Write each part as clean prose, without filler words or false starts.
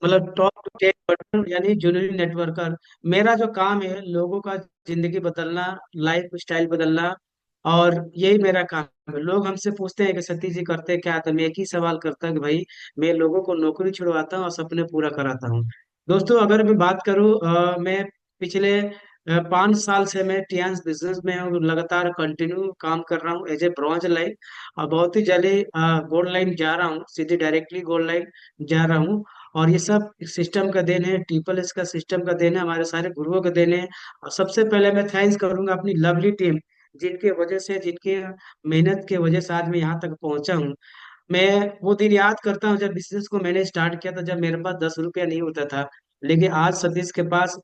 मतलब top to tech person यानी junior networker. मेरा जो काम है लोगों का जिंदगी बदलना, लाइफ स्टाइल बदलना, और यही मेरा काम है। लोग हमसे पूछते हैं कि सतीश जी करते क्या, तो मैं एक ही सवाल करता हूँ कि भाई मैं लोगों को नौकरी छुड़वाता हूँ और सपने पूरा कराता हूँ। दोस्तों अगर मैं बात करूँ, मैं पिछले 5 साल से मैं टियान्स बिजनेस में हूँ, लगातार कंटिन्यू काम कर रहा हूँ एज ए ब्रॉन्ज लाइन। और बहुत ही जल्दी गोल्ड लाइन जा रहा हूँ, सीधे डायरेक्टली गोल्ड लाइन जा रहा हूँ। और ये सब सिस्टम का देन है, ट्रिपल एस का सिस्टम का देन है, हमारे सारे गुरुओं का देन है। और सबसे पहले मैं थैंक्स करूंगा अपनी लवली टीम, जिनके वजह से, जिनके मेहनत के वजह से आज मैं यहाँ तक पहुंचा हूँ। मैं वो दिन याद करता हूँ जब बिजनेस को मैंने स्टार्ट किया था, जब मेरे पास 10 रुपया नहीं होता था। लेकिन आज सतीश के पास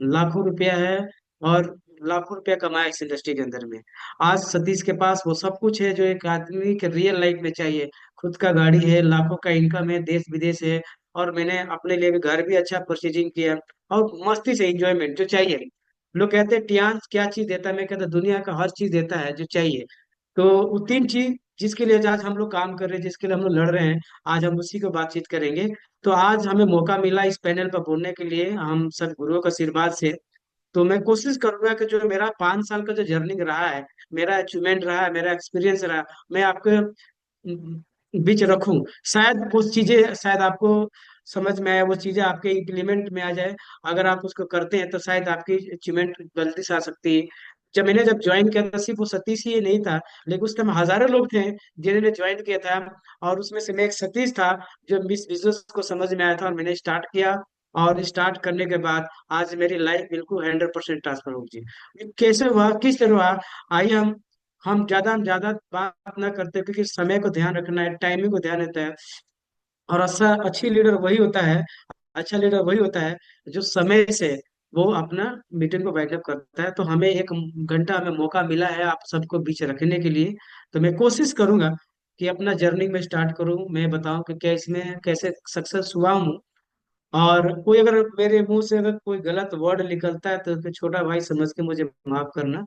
लाखों रुपया है, और लाखों रुपया कमाया इस इंडस्ट्री के अंदर में। आज सतीश के पास वो सब कुछ है जो एक आदमी के रियल लाइफ में चाहिए। खुद का गाड़ी है, लाखों का इनकम है, देश विदेश है, और मैंने अपने लिए भी घर भी अच्छा परचेजिंग किया, और मस्ती से इंजॉयमेंट जो चाहिए। लोग कहते हैं टियान्स क्या चीज देता है, मैं कहता दुनिया का हर चीज देता है जो चाहिए। तो वो 3 चीज जिसके लिए आज हम लोग काम कर रहे हैं, जिसके लिए हम लोग लड़ रहे हैं, आज हम उसी को बातचीत करेंगे। तो आज हमें मौका मिला इस पैनल पर बोलने के लिए, हम सब गुरुओं का आशीर्वाद से। तो मैं कोशिश करूंगा कि जो मेरा 5 साल का जो जर्नी रहा है, मेरा अचीवमेंट रहा है, मेरा एक्सपीरियंस रहा, मैं आपके बीच रखूं। शायद कुछ चीजें शायद आपको समझ में आए, वो चीजें आपके इम्प्लीमेंट में आ जाए। अगर आप उसको करते हैं तो शायद आपकी अचीवमेंट जल्दी से आ सकती है। जब ज्वाइन किया था, सिर्फ वो सतीश ही नहीं था, लेकिन उस टाइम हजारों लोग थे जिन्होंने ज्वाइन किया था। और उसमें से मैं एक सतीश था जो मिस बिजनेस को समझ में आया था, और मैंने स्टार्ट किया। और स्टार्ट करने के बाद आज मेरी लाइफ बिल्कुल 100% ट्रांसफर हो गई। ये कैसे हुआ, किस तरह हुआ? आइए हम ज्यादा बात ना करते, क्योंकि समय को ध्यान रखना है, टाइमिंग को ध्यान रहता है। और अच्छी लीडर वही होता है, अच्छा लीडर वही होता है जो समय से वो अपना मीटिंग को वाइंड अप करता है। तो हमें 1 घंटा हमें मौका मिला है आप सबको बीच रखने के लिए। तो मैं कोशिश करूंगा कि अपना जर्नी में स्टार्ट करूं, मैं बताऊं कि क्या इसमें कैसे सक्सेस हुआ हूं। और कोई अगर मेरे मुंह से अगर कोई गलत वर्ड निकलता है तो फिर छोटा भाई समझ के मुझे माफ करना।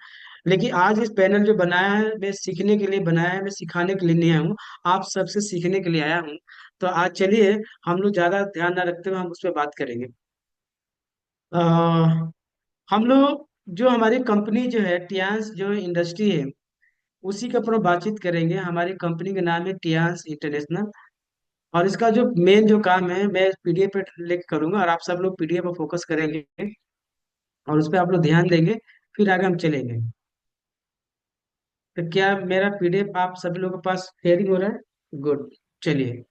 लेकिन आज इस पैनल जो बनाया है, मैं सीखने के लिए बनाया है, मैं सिखाने के लिए नहीं आया हूँ, आप सबसे सीखने के लिए आया हूँ। तो आज चलिए, हम लोग ज्यादा ध्यान ना रखते हुए हम उस पर बात करेंगे। आ, हम लोग जो हमारी कंपनी जो है टियान्स जो इंडस्ट्री है, उसी के ऊपर बातचीत करेंगे। हमारी कंपनी का नाम है टियान्स इंटरनेशनल। और इसका जो मेन जो काम है, मैं पीडीएफ पे लिख करूंगा, और आप सब लोग पीडीएफ पर फोकस करेंगे, और उस पर आप लोग ध्यान देंगे। फिर आगे हम चलेंगे। तो क्या मेरा पीडीएफ आप सभी लोगों के पास शेयरिंग हो रहा है? गुड। चलिए,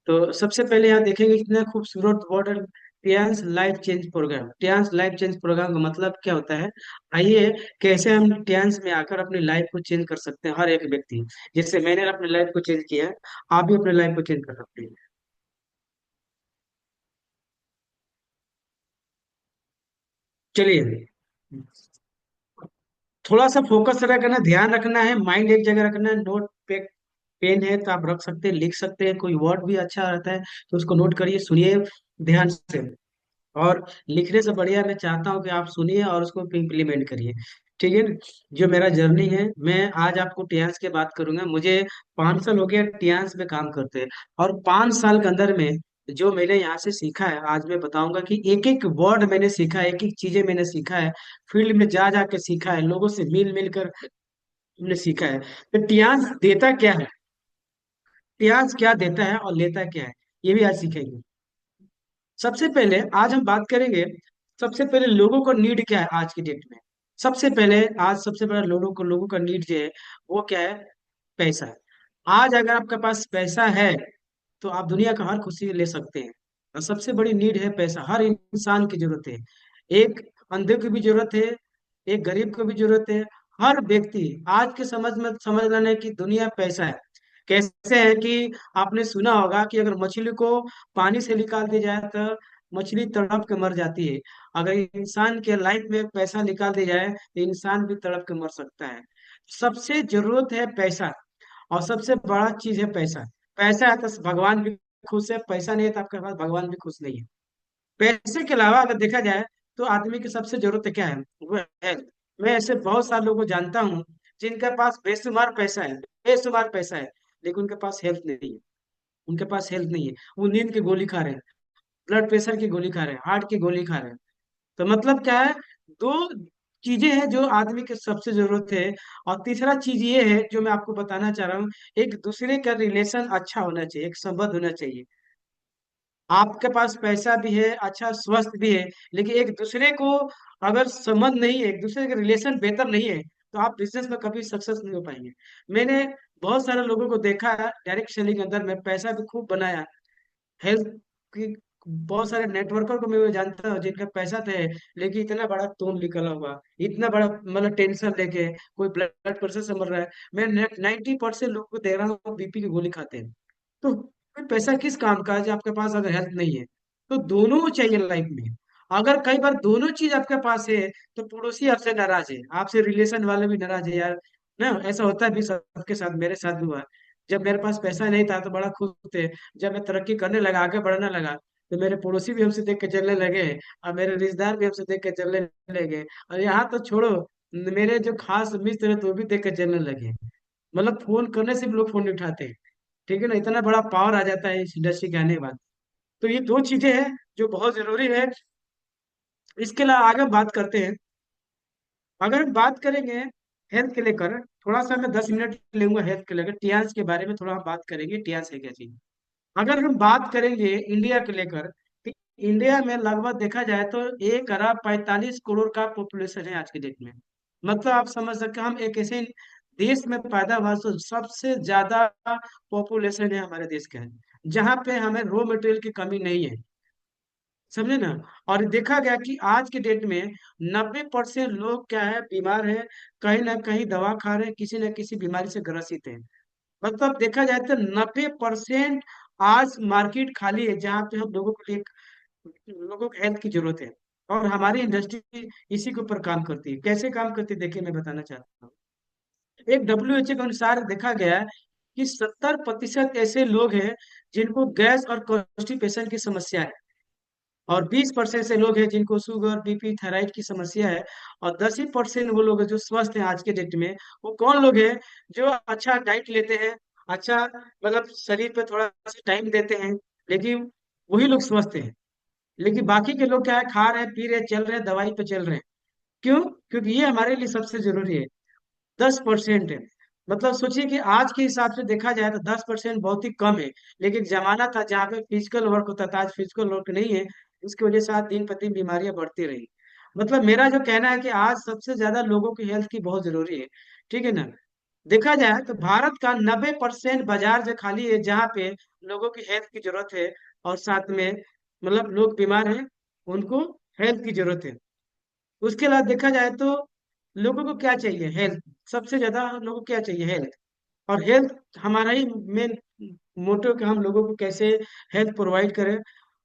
तो सबसे पहले यहाँ देखेंगे कितना खूबसूरत वर्ड है, Tiens life change program. Tiens life change program का मतलब क्या होता है? आइए, कैसे हम टियान्स में आकर अपनी लाइफ को चेंज कर सकते हैं, हर एक व्यक्ति। जैसे मैंने अपनी लाइफ को चेंज किया है, आप भी अपनी लाइफ को चेंज कर सकते हैं। चलिए, थोड़ा सा फोकस रखना, ध्यान रखना है, माइंड एक जगह रखना है। नोट पे पेन है तो आप रख सकते हैं, लिख सकते हैं, कोई वर्ड भी अच्छा रहता है तो उसको नोट करिए, सुनिए ध्यान से। और लिखने से बढ़िया मैं चाहता हूँ कि आप सुनिए और उसको इम्प्लीमेंट करिए। ठीक है ना? जो मेरा जर्नी है, मैं आज आपको टियान्स की बात करूंगा। मुझे 5 साल हो गया टियान्स में काम करते हैं, और 5 साल के अंदर में जो मैंने यहाँ से सीखा है, आज मैं बताऊंगा कि एक एक वर्ड मैंने सीखा है, एक एक चीजें मैंने सीखा है, फील्ड में जा जा के सीखा है, लोगों से मिल मिल कर हमने सीखा है। तो टियान्स देता क्या है, टियान्स क्या देता है और लेता क्या है, ये भी आज सीखेंगे। सबसे पहले आज हम बात करेंगे, सबसे पहले लोगों का नीड क्या है आज की डेट में। सबसे पहले आज सबसे बड़ा लोगों का नीड जो है, वो क्या है? पैसा है। आज अगर आपके पास पैसा है तो आप दुनिया का हर खुशी ले सकते हैं। और सबसे बड़ी नीड है पैसा, हर इंसान की जरूरत है। एक अंधे की भी जरूरत है, एक गरीब को भी जरूरत है। हर व्यक्ति आज के समझ लेना है कि दुनिया पैसा है। कैसे है कि आपने सुना होगा कि अगर मछली को पानी से निकाल दिया जाए तो मछली तड़प के मर जाती है। अगर इंसान के लाइफ में पैसा निकाल दिया जाए तो इंसान भी तड़प के मर सकता है। सबसे जरूरत है पैसा, और सबसे बड़ा चीज है पैसा। पैसा है तो भगवान भी खुश है, पैसा नहीं है तो आपके पास भगवान भी खुश नहीं है। पैसे के अलावा अगर देखा जाए तो आदमी की सबसे जरूरत क्या है? वो है हेल्थ। मैं ऐसे बहुत सारे लोगों को जानता हूँ जिनके पास बेशुमार पैसा है, बेशुमार पैसा है, लेकिन उनके पास हेल्थ नहीं है। उनके पास हेल्थ नहीं है, वो नींद की गोली खा रहे हैं। ब्लड प्रेशर की गोली खा रहे हैं, हार्ट की गोली खा रहे हैं। तो मतलब क्या है, दो चीजें हैं जो आदमी के सबसे जरूरत है। और तीसरा चीज ये है जो मैं आपको बताना चाह रहा हूँ, एक दूसरे का रिलेशन अच्छा होना चाहिए, एक संबंध होना चाहिए। आपके पास पैसा भी है, अच्छा स्वस्थ भी है, लेकिन एक दूसरे को अगर संबंध नहीं है, एक दूसरे का रिलेशन बेहतर नहीं है, तो आप बिजनेस में कभी सक्सेस नहीं हो पाएंगे। मैंने बहुत सारे लोगों को देखा है डायरेक्ट सेलिंग के अंदर में पैसा भी खूब बनाया, हेल्थ की, बहुत सारे नेटवर्कर को मैं जानता हूँ जिनका पैसा थे, लेकिन इतना बड़ा तोड़ निकला हुआ, इतना बड़ा मतलब टेंशन लेके, कोई ब्लड प्रेशर से मर रहा है। मैं 90% लोगों को देख रहा हूँ बीपी की गोली खाते हैं। तो फिर पैसा किस काम का है जब आपके पास अगर हेल्थ नहीं है? तो दोनों चाहिए लाइफ में। अगर कई बार दोनों चीज आपके पास है, तो पड़ोसी आपसे नाराज है, आपसे रिलेशन वाले भी नाराज है यार। ना ऐसा होता है भी, सबके साथ, मेरे साथ भी हुआ है। जब मेरे पास पैसा नहीं था तो बड़ा खुश थे, जब मैं तरक्की करने लगा, आगे बढ़ने लगा, तो मेरे पड़ोसी भी हमसे देख के चलने लगे, और मेरे रिश्तेदार भी हमसे देख के चलने लगे, और यहाँ तो छोड़ो, मेरे जो खास मित्र है तो वो भी देख के चलने लगे। मतलब फोन करने से भी लोग फोन नहीं उठाते हैं। ठीक है ना, इतना बड़ा पावर आ जाता है इस इंडस्ट्री के आने के बाद। तो ये दो चीजें हैं जो बहुत जरूरी है। इसके अलावा आगे हम बात करते हैं। अगर हम बात करेंगे हेल्थ के लेकर, थोड़ा सा मैं 10 मिनट लूंगा हेल्थ के लेकर, टियास के बारे में थोड़ा हम बात करेंगे, टियास है क्या चीज। अगर हम बात करेंगे इंडिया के लेकर, तो इंडिया में लगभग देखा जाए तो 1 अरब 45 करोड़ का पॉपुलेशन है आज के डेट में। मतलब आप समझ सकते हैं हम एक ऐसे देश में पैदा हुआ तो सबसे ज्यादा पॉपुलेशन है हमारे देश का, जहाँ पे हमें रॉ मटेरियल की कमी नहीं है। समझे ना। और देखा गया कि आज के डेट में 90% लोग क्या है, बीमार है, कहीं ना कहीं दवा खा रहे हैं, किसी न किसी बीमारी से ग्रसित है। मतलब देखा जाए तो 90% आज मार्केट खाली है जहाँ पे हम लोगों को लिए, लोगों को हेल्थ की जरूरत है। और हमारी इंडस्ट्री इसी के ऊपर काम करती है। कैसे काम करती है देखिए, मैं बताना चाहता हूँ। एक WHO के अनुसार देखा गया है कि 70% ऐसे लोग हैं जिनको गैस और कॉन्स्टिपेशन की समस्या है, और 20% से लोग हैं जिनको शुगर, बीपी, थायराइड की समस्या है, और 10% वो लोग हैं जो स्वस्थ हैं आज के डेट में। वो कौन लोग हैं? जो अच्छा डाइट लेते हैं, अच्छा मतलब शरीर पे थोड़ा सा टाइम देते हैं, लेकिन वही लोग स्वस्थ हैं। लेकिन बाकी के लोग क्या है, खा रहे हैं, पी रहे हैं, चल रहे हैं, दवाई पे चल रहे हैं। क्यों? क्योंकि ये हमारे लिए सबसे जरूरी है। 10% है। मतलब सोचिए कि आज के हिसाब से देखा जाए तो 10% बहुत ही कम है। लेकिन जमाना था जहाँ पे फिजिकल वर्क होता था, आज फिजिकल वर्क नहीं है। इसकी वजह से आज दिन प्रतिदिन बीमारियां बढ़ती रही। मतलब मेरा जो कहना है कि आज सबसे ज्यादा लोगों की हेल्थ की बहुत जरूरी है। ठीक है ना। देखा जाए तो भारत का 90% बाजार जो खाली है, जहाँ पे लोगों की हेल्थ की जरूरत है, और साथ में मतलब लोग बीमार हैं, उनको हेल्थ की जरूरत है। उसके अलावा देखा जाए तो लोगों को क्या चाहिए, हेल्थ। सबसे ज्यादा लोगों को क्या चाहिए, हेल्थ। और हेल्थ हमारा ही मेन मोटो कि हम लोगों को कैसे हेल्थ प्रोवाइड करें,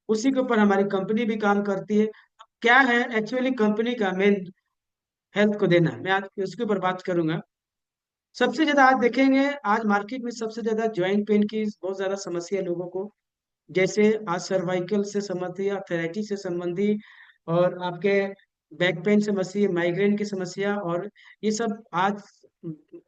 उसी के ऊपर हमारी कंपनी भी काम करती है। क्या है एक्चुअली कंपनी का मेन, हेल्थ को देना, मैं आज उसके ऊपर बात करूंगा। सबसे ज्यादा आज देखेंगे, आज मार्केट में सबसे ज्यादा ज्वाइंट पेन की बहुत ज्यादा समस्या है लोगों को। जैसे आज सर्वाइकल से संबंधी, अर्थराइटिस से संबंधी, और आपके बैक पेन समस्या, माइग्रेन की समस्या, और ये सब आज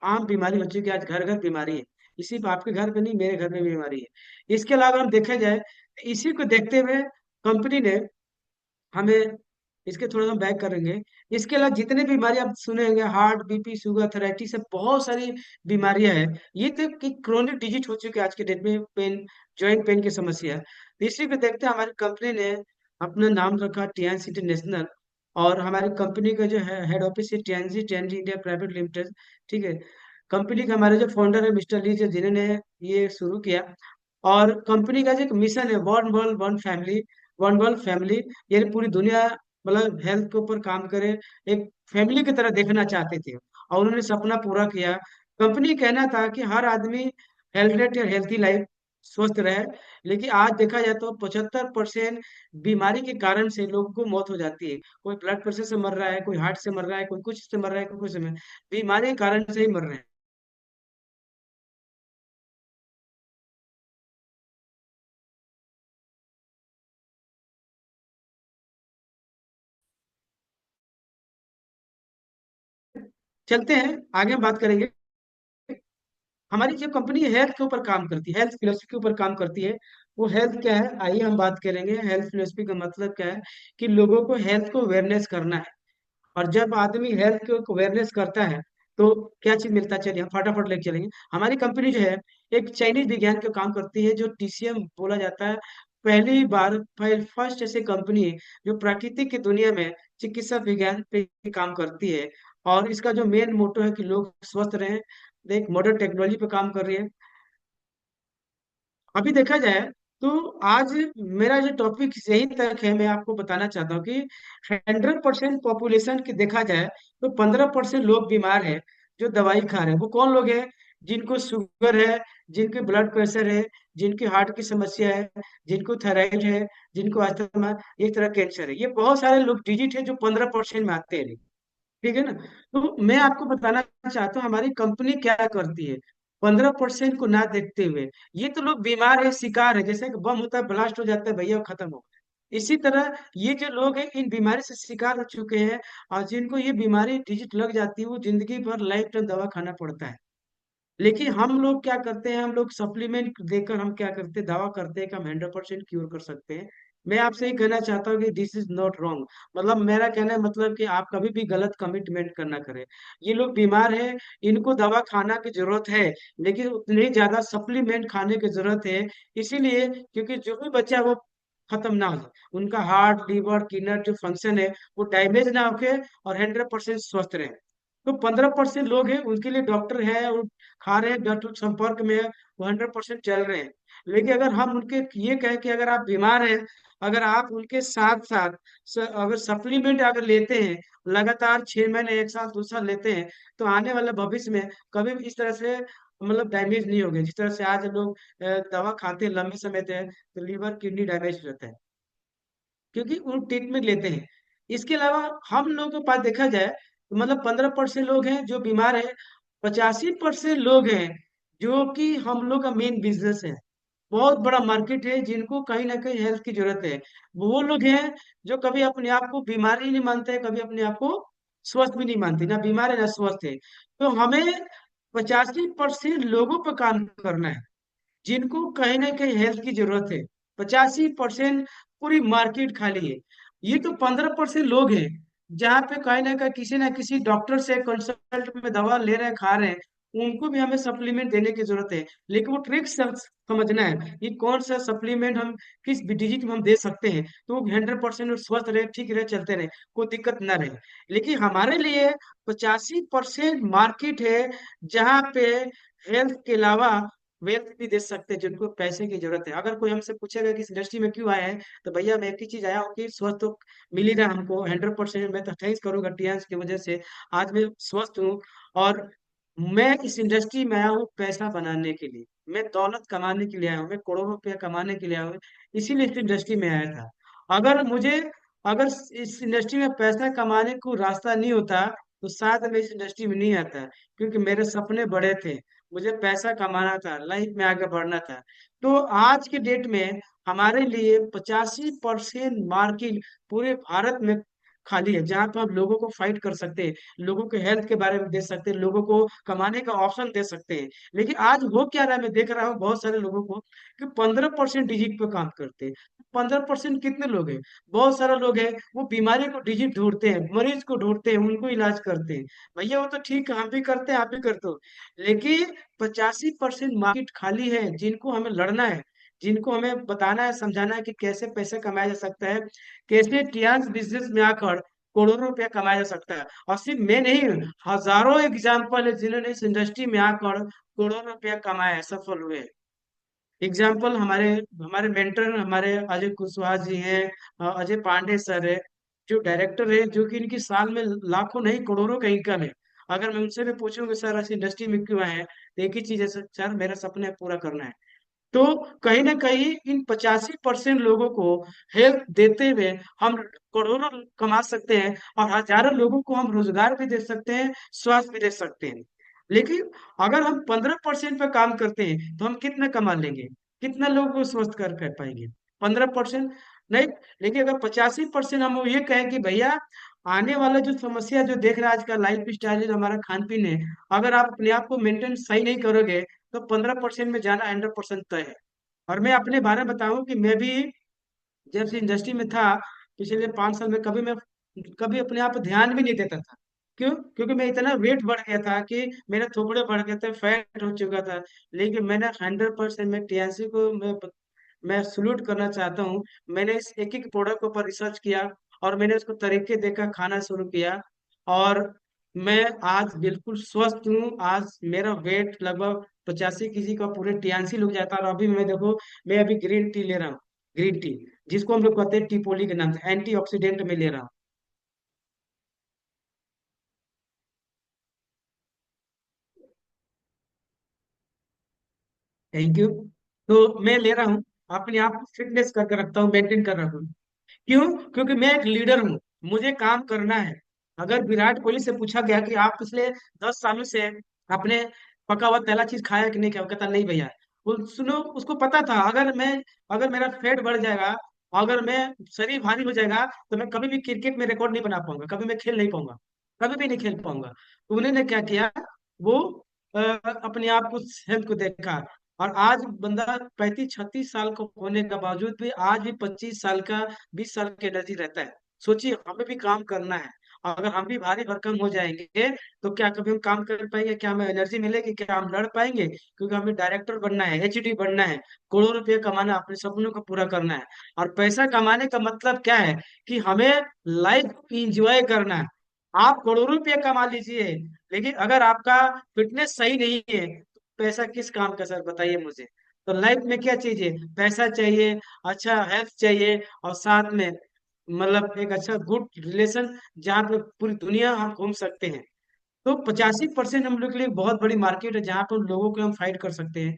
आम बीमारी हो चुकी है, आज घर घर बीमारी है। इसी पे आपके घर पे नहीं, मेरे घर में भी बीमारी है। इसके अलावा हम देखा जाए, इसी को देखते हुए कंपनी ने हमें, इसके थोड़ा हम बैक करेंगे, इसके अलावा जितने बीमारी आप सुने होंगे, हार्ट, बीपी, शुगर, थायराइटिस, सब बहुत सारी बीमारियां हैं। ये तो कि क्रोनिक डिजीज हो चुकी है आज के डेट में, पेन, जॉइंट पेन की समस्या है। तो इसी को देखते हैं हमारी कंपनी ने अपना नाम रखा टियान इंटरनेशनल। और हमारी कंपनी का जो है हेड ऑफिस है TNG, TNG India private limited. ठीक है। कंपनी के हमारे जो फाउंडर है मिस्टर ली, जो जिन्होंने ये शुरू किया। और कंपनी का जो एक मिशन है, one world one family, one world family, यानी पूरी दुनिया मतलब हेल्थ के ऊपर काम करे, एक फैमिली की तरह देखना चाहते थे, और उन्होंने सपना पूरा किया। कंपनी कहना था कि हर आदमी हेल्थ या हेल्थी लाइफ, स्वस्थ रहे। लेकिन आज देखा जाए तो 75% बीमारी के कारण से लोगों को मौत हो जाती है। कोई ब्लड प्रेशर से मर रहा है, कोई हार्ट से मर रहा है, कोई कुछ से मर रहा है, कोई कुछ से बीमारी के कारण से ही मर रहे हैं। चलते हैं आगे, हम बात करेंगे। हमारी जो कंपनी हेल्थ के ऊपर काम करती है, हेल्थ फिलोसफी के ऊपर काम करती है। वो हेल्थ क्या है, आइए हम बात करेंगे। हेल्थ फिलोसफी का मतलब क्या है कि लोगों को हेल्थ को अवेयरनेस करना है। और जब आदमी हेल्थ को अवेयरनेस करता है तो क्या चीज मिलता है, चलिए हम फटाफट लेके चलेंगे। हमारी कंपनी जो है एक चाइनीज विज्ञान का काम करती है, जो टीसीएम बोला जाता है। पहली बार फर्स्ट ऐसी कंपनी है जो प्राकृतिक की दुनिया में चिकित्सा विज्ञान पे काम करती है। और इसका जो मेन मोटो है कि लोग स्वस्थ रहें, एक मॉडर्न टेक्नोलॉजी पे काम कर रही है। अभी देखा जाए तो आज मेरा जो टॉपिक यही तक है, मैं आपको बताना चाहता हूँ कि 100% पॉपुलेशन की देखा जाए तो 15% लोग बीमार हैं जो दवाई खा रहे हैं। वो कौन लोग हैं? जिनको शुगर है, जिनके ब्लड प्रेशर है, जिनकी हार्ट की समस्या है, जिनको थायराइड है, जिनको अस्थमा, एक तरह कैंसर है। ये बहुत सारे लोग डिजिट है जो 15% में आते हैं। ठीक है ना? तो मैं आपको बताना चाहता हूँ हमारी कंपनी क्या करती है। 15% को ना देखते हुए ये तो लोग बीमार है, शिकार है, जैसे कि बम होता है, ब्लास्ट हो जाता है, भैया वो खत्म हो गया। इसी तरह ये जो लोग हैं इन बीमारी से शिकार हो चुके हैं, और जिनको ये बीमारी डिजिट लग जाती है वो जिंदगी भर लाइफ टाइम दवा खाना पड़ता है। लेकिन हम लोग क्या करते हैं, हम लोग सप्लीमेंट देकर हम क्या करते हैं, दावा करते हैं कि हम 100% क्योर कर सकते हैं। मैं आपसे ये कहना चाहता हूँ कि दिस इज नॉट रॉन्ग। मतलब मेरा कहना है मतलब कि आप कभी भी गलत कमिटमेंट करना करें। ये लोग बीमार हैं, इनको दवा खाना की जरूरत है, लेकिन उतनी ज्यादा सप्लीमेंट खाने की जरूरत है। इसीलिए क्योंकि जो भी बच्चा वो खत्म ना हो जाए, उनका हार्ट लिवर किडनी जो फंक्शन है वो डैमेज ना होके और 100% स्वस्थ रहे। तो 15% लोग हैं उनके लिए डॉक्टर है, वो खा रहे हैं, डॉक्टर के संपर्क में है, वो 100% चल रहे हैं। लेकिन अगर हम उनके ये कहें कि अगर आप बीमार हैं, अगर आप उनके साथ साथ अगर सप्लीमेंट अगर लेते हैं, लगातार 6 महीने 1 साल 2 साल लेते हैं, तो आने वाले भविष्य में कभी भी इस तरह से मतलब डैमेज नहीं होंगे जिस तरह से आज लोग दवा खाते हैं लंबे समय तक, तो लीवर किडनी डैमेज रहता है क्योंकि वो ट्रीटमेंट लेते हैं। इसके अलावा हम लोगों के पास देखा जाए तो मतलब 15% लोग हैं जो बीमार हैं, 85% लोग हैं जो कि हम लोग का मेन बिजनेस है। बहुत बड़ा मार्केट है जिनको कहीं ना कहीं हेल्थ की जरूरत है। वो लोग हैं जो कभी अपने आप को बीमार ही नहीं मानते, कभी अपने आप को स्वस्थ भी नहीं मानते, ना बीमार है ना स्वस्थ है। तो हमें 85% लोगों पर काम करना है जिनको कहीं ना कहीं हेल्थ की जरूरत है। 85% पूरी मार्केट खाली है। ये तो 15% लोग हैं जहाँ पे कहीं ना किसी डॉक्टर से कंसल्ट में दवा ले रहे हैं, खा रहे हैं। उनको भी हमें सप्लीमेंट देने की जरूरत है। लेकिन वो ट्रिक समझना है कि कौन सा सप्लीमेंट हम किस डिजीज में हम दे सकते हैं तो वो 100% स्वस्थ रहे, ठीक रहे, चलते रहे, कोई दिक्कत ना रहे। लेकिन हमारे लिए 85% मार्केट है जहाँ पे हेल्थ के अलावा वेल्थ भी दे सकते हैं जिनको पैसे की जरूरत है। अगर कोई हमसे पूछेगा कि इस इंडस्ट्री में क्यों आए हैं, तो भैया मैं एक ही चीज आया हूँ कि स्वस्थ तो मिल ही रहा है हमको 100%। मैं तो थैंक्स करूंगा टीएंस की वजह से आज मैं स्वस्थ हूँ। और मैं इस इंडस्ट्री में आया हूँ पैसा बनाने के लिए, मैं दौलत कमाने के लिए आया हूँ, मैं करोड़ों रुपया कमाने के लिए आया हूँ। इसीलिए इस इंडस्ट्री में आया था। अगर मुझे अगर इस इंडस्ट्री में पैसा कमाने को रास्ता नहीं होता तो शायद मैं इस इंडस्ट्री में नहीं आता, क्योंकि मेरे सपने बड़े थे। मुझे पैसा कमाना था, लाइफ में आगे बढ़ना था। तो आज के डेट में हमारे लिए 85% मार्केट पूरे भारत में खाली है जहां पर हम लोगों को फाइट कर सकते हैं, लोगों के हेल्थ के बारे में दे सकते हैं, लोगों को कमाने का ऑप्शन दे सकते हैं। लेकिन आज हो क्या रहा है, मैं देख रहा हूँ बहुत सारे लोगों को कि 15% डिजिट पे काम करते हैं। 15% कितने लोग हैं? बहुत सारे लोग हैं वो बीमारी को डिजिट ढूंढते हैं, मरीज को ढूंढते हैं, उनको इलाज करते हैं। भैया वो तो ठीक है, हम भी करते हैं, आप भी करते हो। लेकिन 85% मार्केट खाली है जिनको हमें लड़ना है, जिनको हमें बताना है, समझाना है कि कैसे पैसे कमाया जा सकता है, कैसे टियान्स बिजनेस में आकर करोड़ों रुपया कमाया जा सकता है। और सिर्फ मैं नहीं, हजारों एग्जाम्पल है जिन्होंने इस इंडस्ट्री में आकर करोड़ों रुपया कमाया है, सफल हुए। एग्जाम्पल हमारे हमारे मेंटर हमारे अजय कुशवाहा जी हैं, अजय पांडे सर है, जो डायरेक्टर है, जो कि इनकी साल में लाखों नहीं करोड़ों का इनकम है। अगर मैं उनसे भी पूछूंगा सर ऐसी इंडस्ट्री में क्यों आए हैं, तो एक ही चीज है सर, मेरा सपना है पूरा करना है। तो कहीं ना कहीं इन 85% लोगों को हेल्प देते हुए हम करोड़ों कमा सकते हैं, और हजारों लोगों को हम रोजगार भी दे सकते हैं, स्वास्थ्य भी दे सकते हैं। लेकिन अगर हम 15% पे काम करते हैं तो हम कितना कमा लेंगे, कितना लोगों को स्वस्थ कर पाएंगे? 15% नहीं। लेकिन अगर 85% हम ये कहें कि भैया आने वाला जो समस्या जो देख रहे हैं आज का लाइफ स्टाइल है, जो हमारा खान पीन है, अगर आप अपने आप को मेंटेन सही नहीं करोगे तो 15% में जाना 100% तय है। और मैं अपने बारे में बताऊं कि मैं भी जब से इंडस्ट्री में था पिछले 5 साल में, कभी अपने आप पर ध्यान भी नहीं देता था। क्यों? क्योंकि मैं इतना वेट बढ़ गया था कि मेरे थोपड़े बढ़ गए थे, फैट हो चुका था। लेकिन मैंने 100% मैं टीएनसी को मैं सल्यूट करना चाहता हूँ। मैंने इस एक एक प्रोडक्ट के ऊपर रिसर्च किया और मैंने उसको तरीके देखा, खाना शुरू किया। और मैं आज बिल्कुल स्वस्थ हूँ। आज मेरा वेट लगभग 85 kg का पूरे टीएनसी लुक जाता है। और अभी मैं देखो, मैं अभी ग्रीन टी ले रहा हूँ। ग्रीन टी, जिसको हम लोग कहते हैं टीपोली के नाम से, एंटीऑक्सीडेंट में ले रहा हूँ। Thank you. तो मैं ले रहा हूँ, अपने आप को फिटनेस करके रखता हूँ, मेंटेन कर रखा हूँ। क्यों? क्योंकि मैं एक लीडर हूँ, मुझे काम करना है। अगर विराट कोहली से पूछा गया कि आप पिछले 10 सालों से आपने पका हुआ तला चीज खाया कि नहीं खाया, वो कहता नहीं भैया। वो सुनो, उसको पता था अगर मेरा फेट बढ़ जाएगा, अगर मैं शरीर भारी हो जाएगा, तो मैं कभी भी क्रिकेट में रिकॉर्ड नहीं बना पाऊंगा, कभी मैं खेल नहीं पाऊंगा, कभी भी नहीं खेल पाऊंगा। तो उन्होंने क्या किया, वो अपने आप को, हेल्थ को देखा। और आज बंदा 35-36 साल का होने के बावजूद भी आज भी 25 साल का, 20 साल की एनर्जी रहता है। सोचिए, हमें भी काम करना है। अगर हम भी भारी भरकम हो जाएंगे तो क्या कभी हम काम कर पाएंगे? क्या हमें एनर्जी मिलेगी? क्या हम लड़ पाएंगे? क्योंकि हमें डायरेक्टर बनना है, एचडी बनना है, करोड़ों रुपए कमाना, अपने सपनों को पूरा करना है। और पैसा कमाने का मतलब क्या है? कि हमें लाइफ इंजॉय करना है। आप करोड़ों रुपये कमा लीजिए, लेकिन अगर आपका फिटनेस सही नहीं है तो पैसा किस काम का? सर बताइए मुझे। तो लाइफ में क्या चाहिए? पैसा चाहिए, अच्छा हेल्थ चाहिए, और साथ में मतलब एक अच्छा गुड रिलेशन, जहाँ पे पूरी दुनिया हम घूम सकते हैं। तो 85% हम लोग के लिए बहुत बड़ी मार्केट है, जहाँ पर लोगों को हम फाइट कर सकते हैं।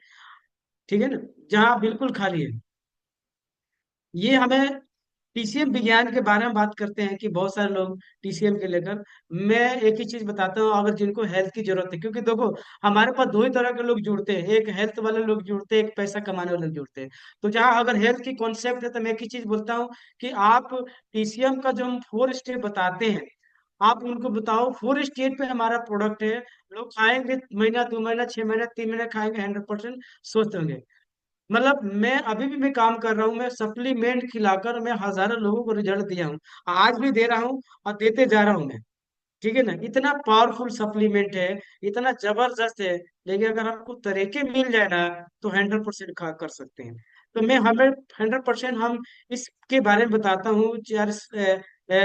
ठीक है ना? जहाँ बिल्कुल खाली है। ये हमें टीसीएम विज्ञान के बारे में बात करते हैं कि बहुत सारे लोग टीसीएम के लेकर। मैं एक ही चीज बताता हूँ, अगर जिनको हेल्थ की जरूरत है, क्योंकि देखो, हमारे पास दो ही तरह के लोग जुड़ते हैं, एक हेल्थ वाले लोग जुड़ते हैं, एक पैसा कमाने वाले लोग जुड़ते हैं। तो जहाँ अगर हेल्थ की कॉन्सेप्ट है, तो मैं एक ही चीज बोलता हूँ कि आप टीसीएम का जो हम 4 स्टेप बताते हैं, आप उनको बताओ 4 स्टेप पे हमारा प्रोडक्ट है। लोग खाएंगे, महीना 2 महीना 6 महीना 3 महीना खाएंगे, 100% स्वस्थ होंगे। मतलब मैं अभी भी मैं काम कर रहा हूँ, मैं सप्लीमेंट खिलाकर मैं हजारों लोगों को रिजल्ट दिया हूँ, आज भी दे रहा हूँ और देते जा रहा हूँ मैं। ठीक है ना? इतना पावरफुल सप्लीमेंट है, इतना जबरदस्त है। लेकिन अगर आपको तरीके मिल जाए ना, तो 100% खा कर सकते हैं। तो मैं 100% हम इसके बारे में बताता हूँ, 4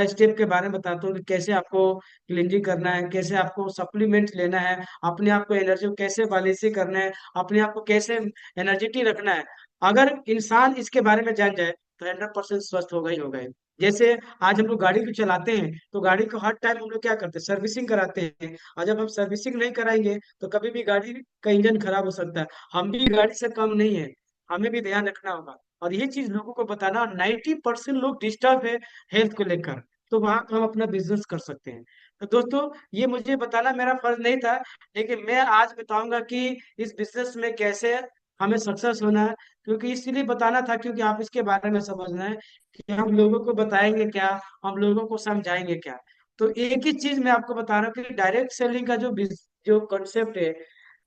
स्टेप के बारे में बताता हूँ कि कैसे आपको क्लिनजिंग करना है, कैसे आपको सप्लीमेंट लेना है, अपने आप को एनर्जी को कैसे बैलेंस करना है, अपने आप को कैसे एनर्जेटिक रखना है। अगर इंसान इसके बारे में जान जाए तो 100% स्वस्थ होगा ही होगा ही। जैसे आज हम लोग गाड़ी को चलाते हैं, तो गाड़ी को हर टाइम हम लोग क्या करते हैं? सर्विसिंग कराते हैं। और जब हम सर्विसिंग नहीं कराएंगे तो कभी भी गाड़ी का इंजन खराब हो सकता है। हम भी गाड़ी से कम नहीं है, हमें भी ध्यान रखना होगा। और ये चीज लोगों को बताना, 90% लोग डिस्टर्ब है हेल्थ को लेकर। तो वहां हम अपना बिजनेस कर सकते हैं। तो दोस्तों, ये मुझे बताना मेरा फर्ज नहीं था, लेकिन मैं आज बताऊंगा कि इस बिजनेस में कैसे हमें सक्सेस होना है। क्योंकि इसलिए बताना था, क्योंकि आप इसके बारे में समझना है कि हम लोगों को बताएंगे क्या, हम लोगों को समझाएंगे क्या। तो एक ही चीज मैं आपको बता रहा हूँ कि डायरेक्ट सेलिंग का जो कॉन्सेप्ट है,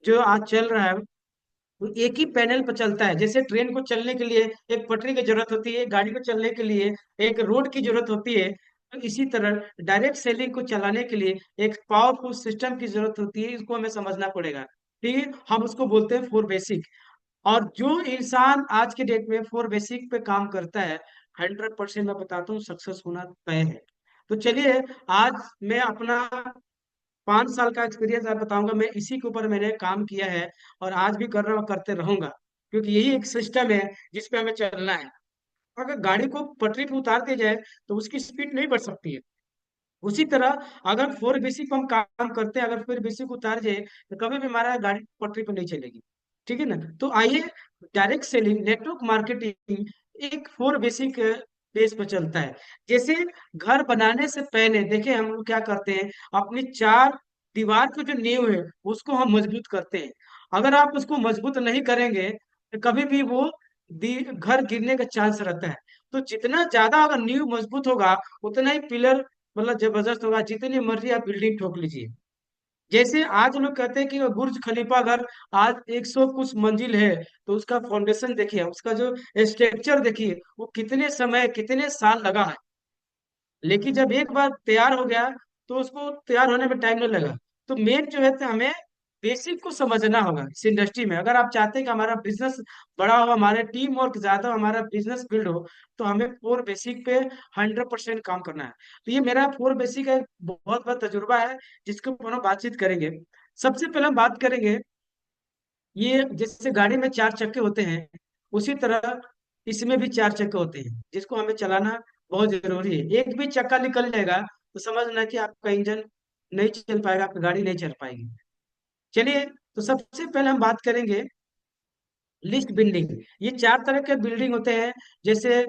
जो आज चल रहा है, वो एक ही पैनल पर चलता है। जैसे ट्रेन को चलने के लिए एक पटरी की जरूरत होती है, गाड़ी को चलने के लिए एक रोड की जरूरत होती है, तो इसी तरह डायरेक्ट सेलिंग को चलाने के लिए एक पावरफुल सिस्टम की जरूरत होती है। इसको हमें समझना पड़ेगा। ठीक है? हम उसको बोलते हैं 4 बेसिक। और जो इंसान आज के डेट में 4 बेसिक पे काम करता है, 100% मैं बताता हूँ सक्सेस होना तय है। तो चलिए, आज मैं अपना 5 साल का एक्सपीरियंस आप बताऊंगा। मैं इसी के ऊपर मैंने काम किया है और आज भी कर रहा हूँ, करते रहूंगा। क्योंकि यही एक सिस्टम है जिसपे हमें चलना है। अगर गाड़ी को पटरी पे उतार दिया जाए तो उसकी स्पीड नहीं बढ़ सकती है। उसी तरह अगर 4 बेसिक पे हम काम करते हैं, अगर 4 बेसिक उतार जाए तो कभी भी हमारा गाड़ी पटरी पर नहीं चलेगी। ठीक है ना? तो आइए, डायरेक्ट सेलिंग, नेटवर्क मार्केटिंग एक 4 बेसिक बेस पर चलता है। जैसे घर बनाने से पहले देखिए हम लोग क्या करते हैं, अपनी चार दीवार की जो नींव है उसको हम मजबूत करते हैं। अगर आप उसको मजबूत नहीं करेंगे तो कभी भी वो घर गिरने का चांस रहता है। तो जितना ज्यादा अगर नींव मजबूत होगा, उतना ही पिलर मतलब जबरदस्त होगा। जितनी मर्जी आप बिल्डिंग ठोक लीजिए। जैसे आज लोग कहते हैं कि वो बुर्ज खलीफा अगर आज 100 कुछ मंजिल है, तो उसका फाउंडेशन देखिए, उसका जो स्ट्रक्चर देखिए, वो कितने समय कितने साल लगा है। लेकिन जब एक बार तैयार हो गया, तो उसको तैयार होने में टाइम नहीं लगा। तो मेन जो है तो हमें बेसिक को समझना होगा इस इंडस्ट्री में। अगर आप चाहते हैं कि हमारा बिजनेस बड़ा हो, हमारे टीम वर्क ज्यादा हो, हमारा बिजनेस बिल्ड हो, तो हमें 4 बेसिक पे 100% काम करना है। तो ये मेरा 4 बेसिक है, बहुत बहुत तजुर्बा है, जिसके ऊपर हम बातचीत करेंगे। सबसे पहले हम बात करेंगे, ये जैसे गाड़ी में 4 चक्के होते हैं, उसी तरह इसमें भी 4 चक्के होते हैं, जिसको हमें चलाना बहुत जरूरी है। एक भी चक्का निकल जाएगा तो समझना कि आपका इंजन नहीं चल पाएगा, आपकी गाड़ी नहीं चल पाएगी। चलिए, तो सबसे पहले हम बात करेंगे लिस्ट बिल्डिंग। ये 4 तरह के बिल्डिंग होते हैं। जैसे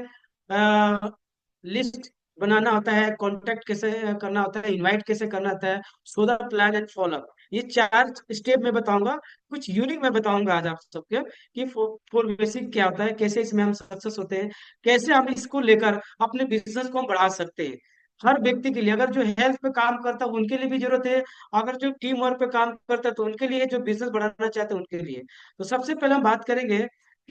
लिस्ट बनाना होता है, कांटेक्ट कैसे करना होता है, इनवाइट कैसे करना होता है, so the plan and follow up. ये 4 स्टेप में बताऊंगा, कुछ यूनिक में बताऊंगा आज आप सबके, कि 4 बेसिक क्या होता है, कैसे इसमें हम सक्सेस होते हैं, कैसे हम इसको लेकर अपने बिजनेस को हम बढ़ा सकते हैं। हर व्यक्ति के लिए, अगर जो हेल्थ पे काम करता है उनके लिए भी जरूरत है, अगर जो टीम वर्क पे काम करता है तो उनके लिए, जो बिजनेस बढ़ाना चाहते हैं उनके लिए। तो सबसे पहले हम बात करेंगे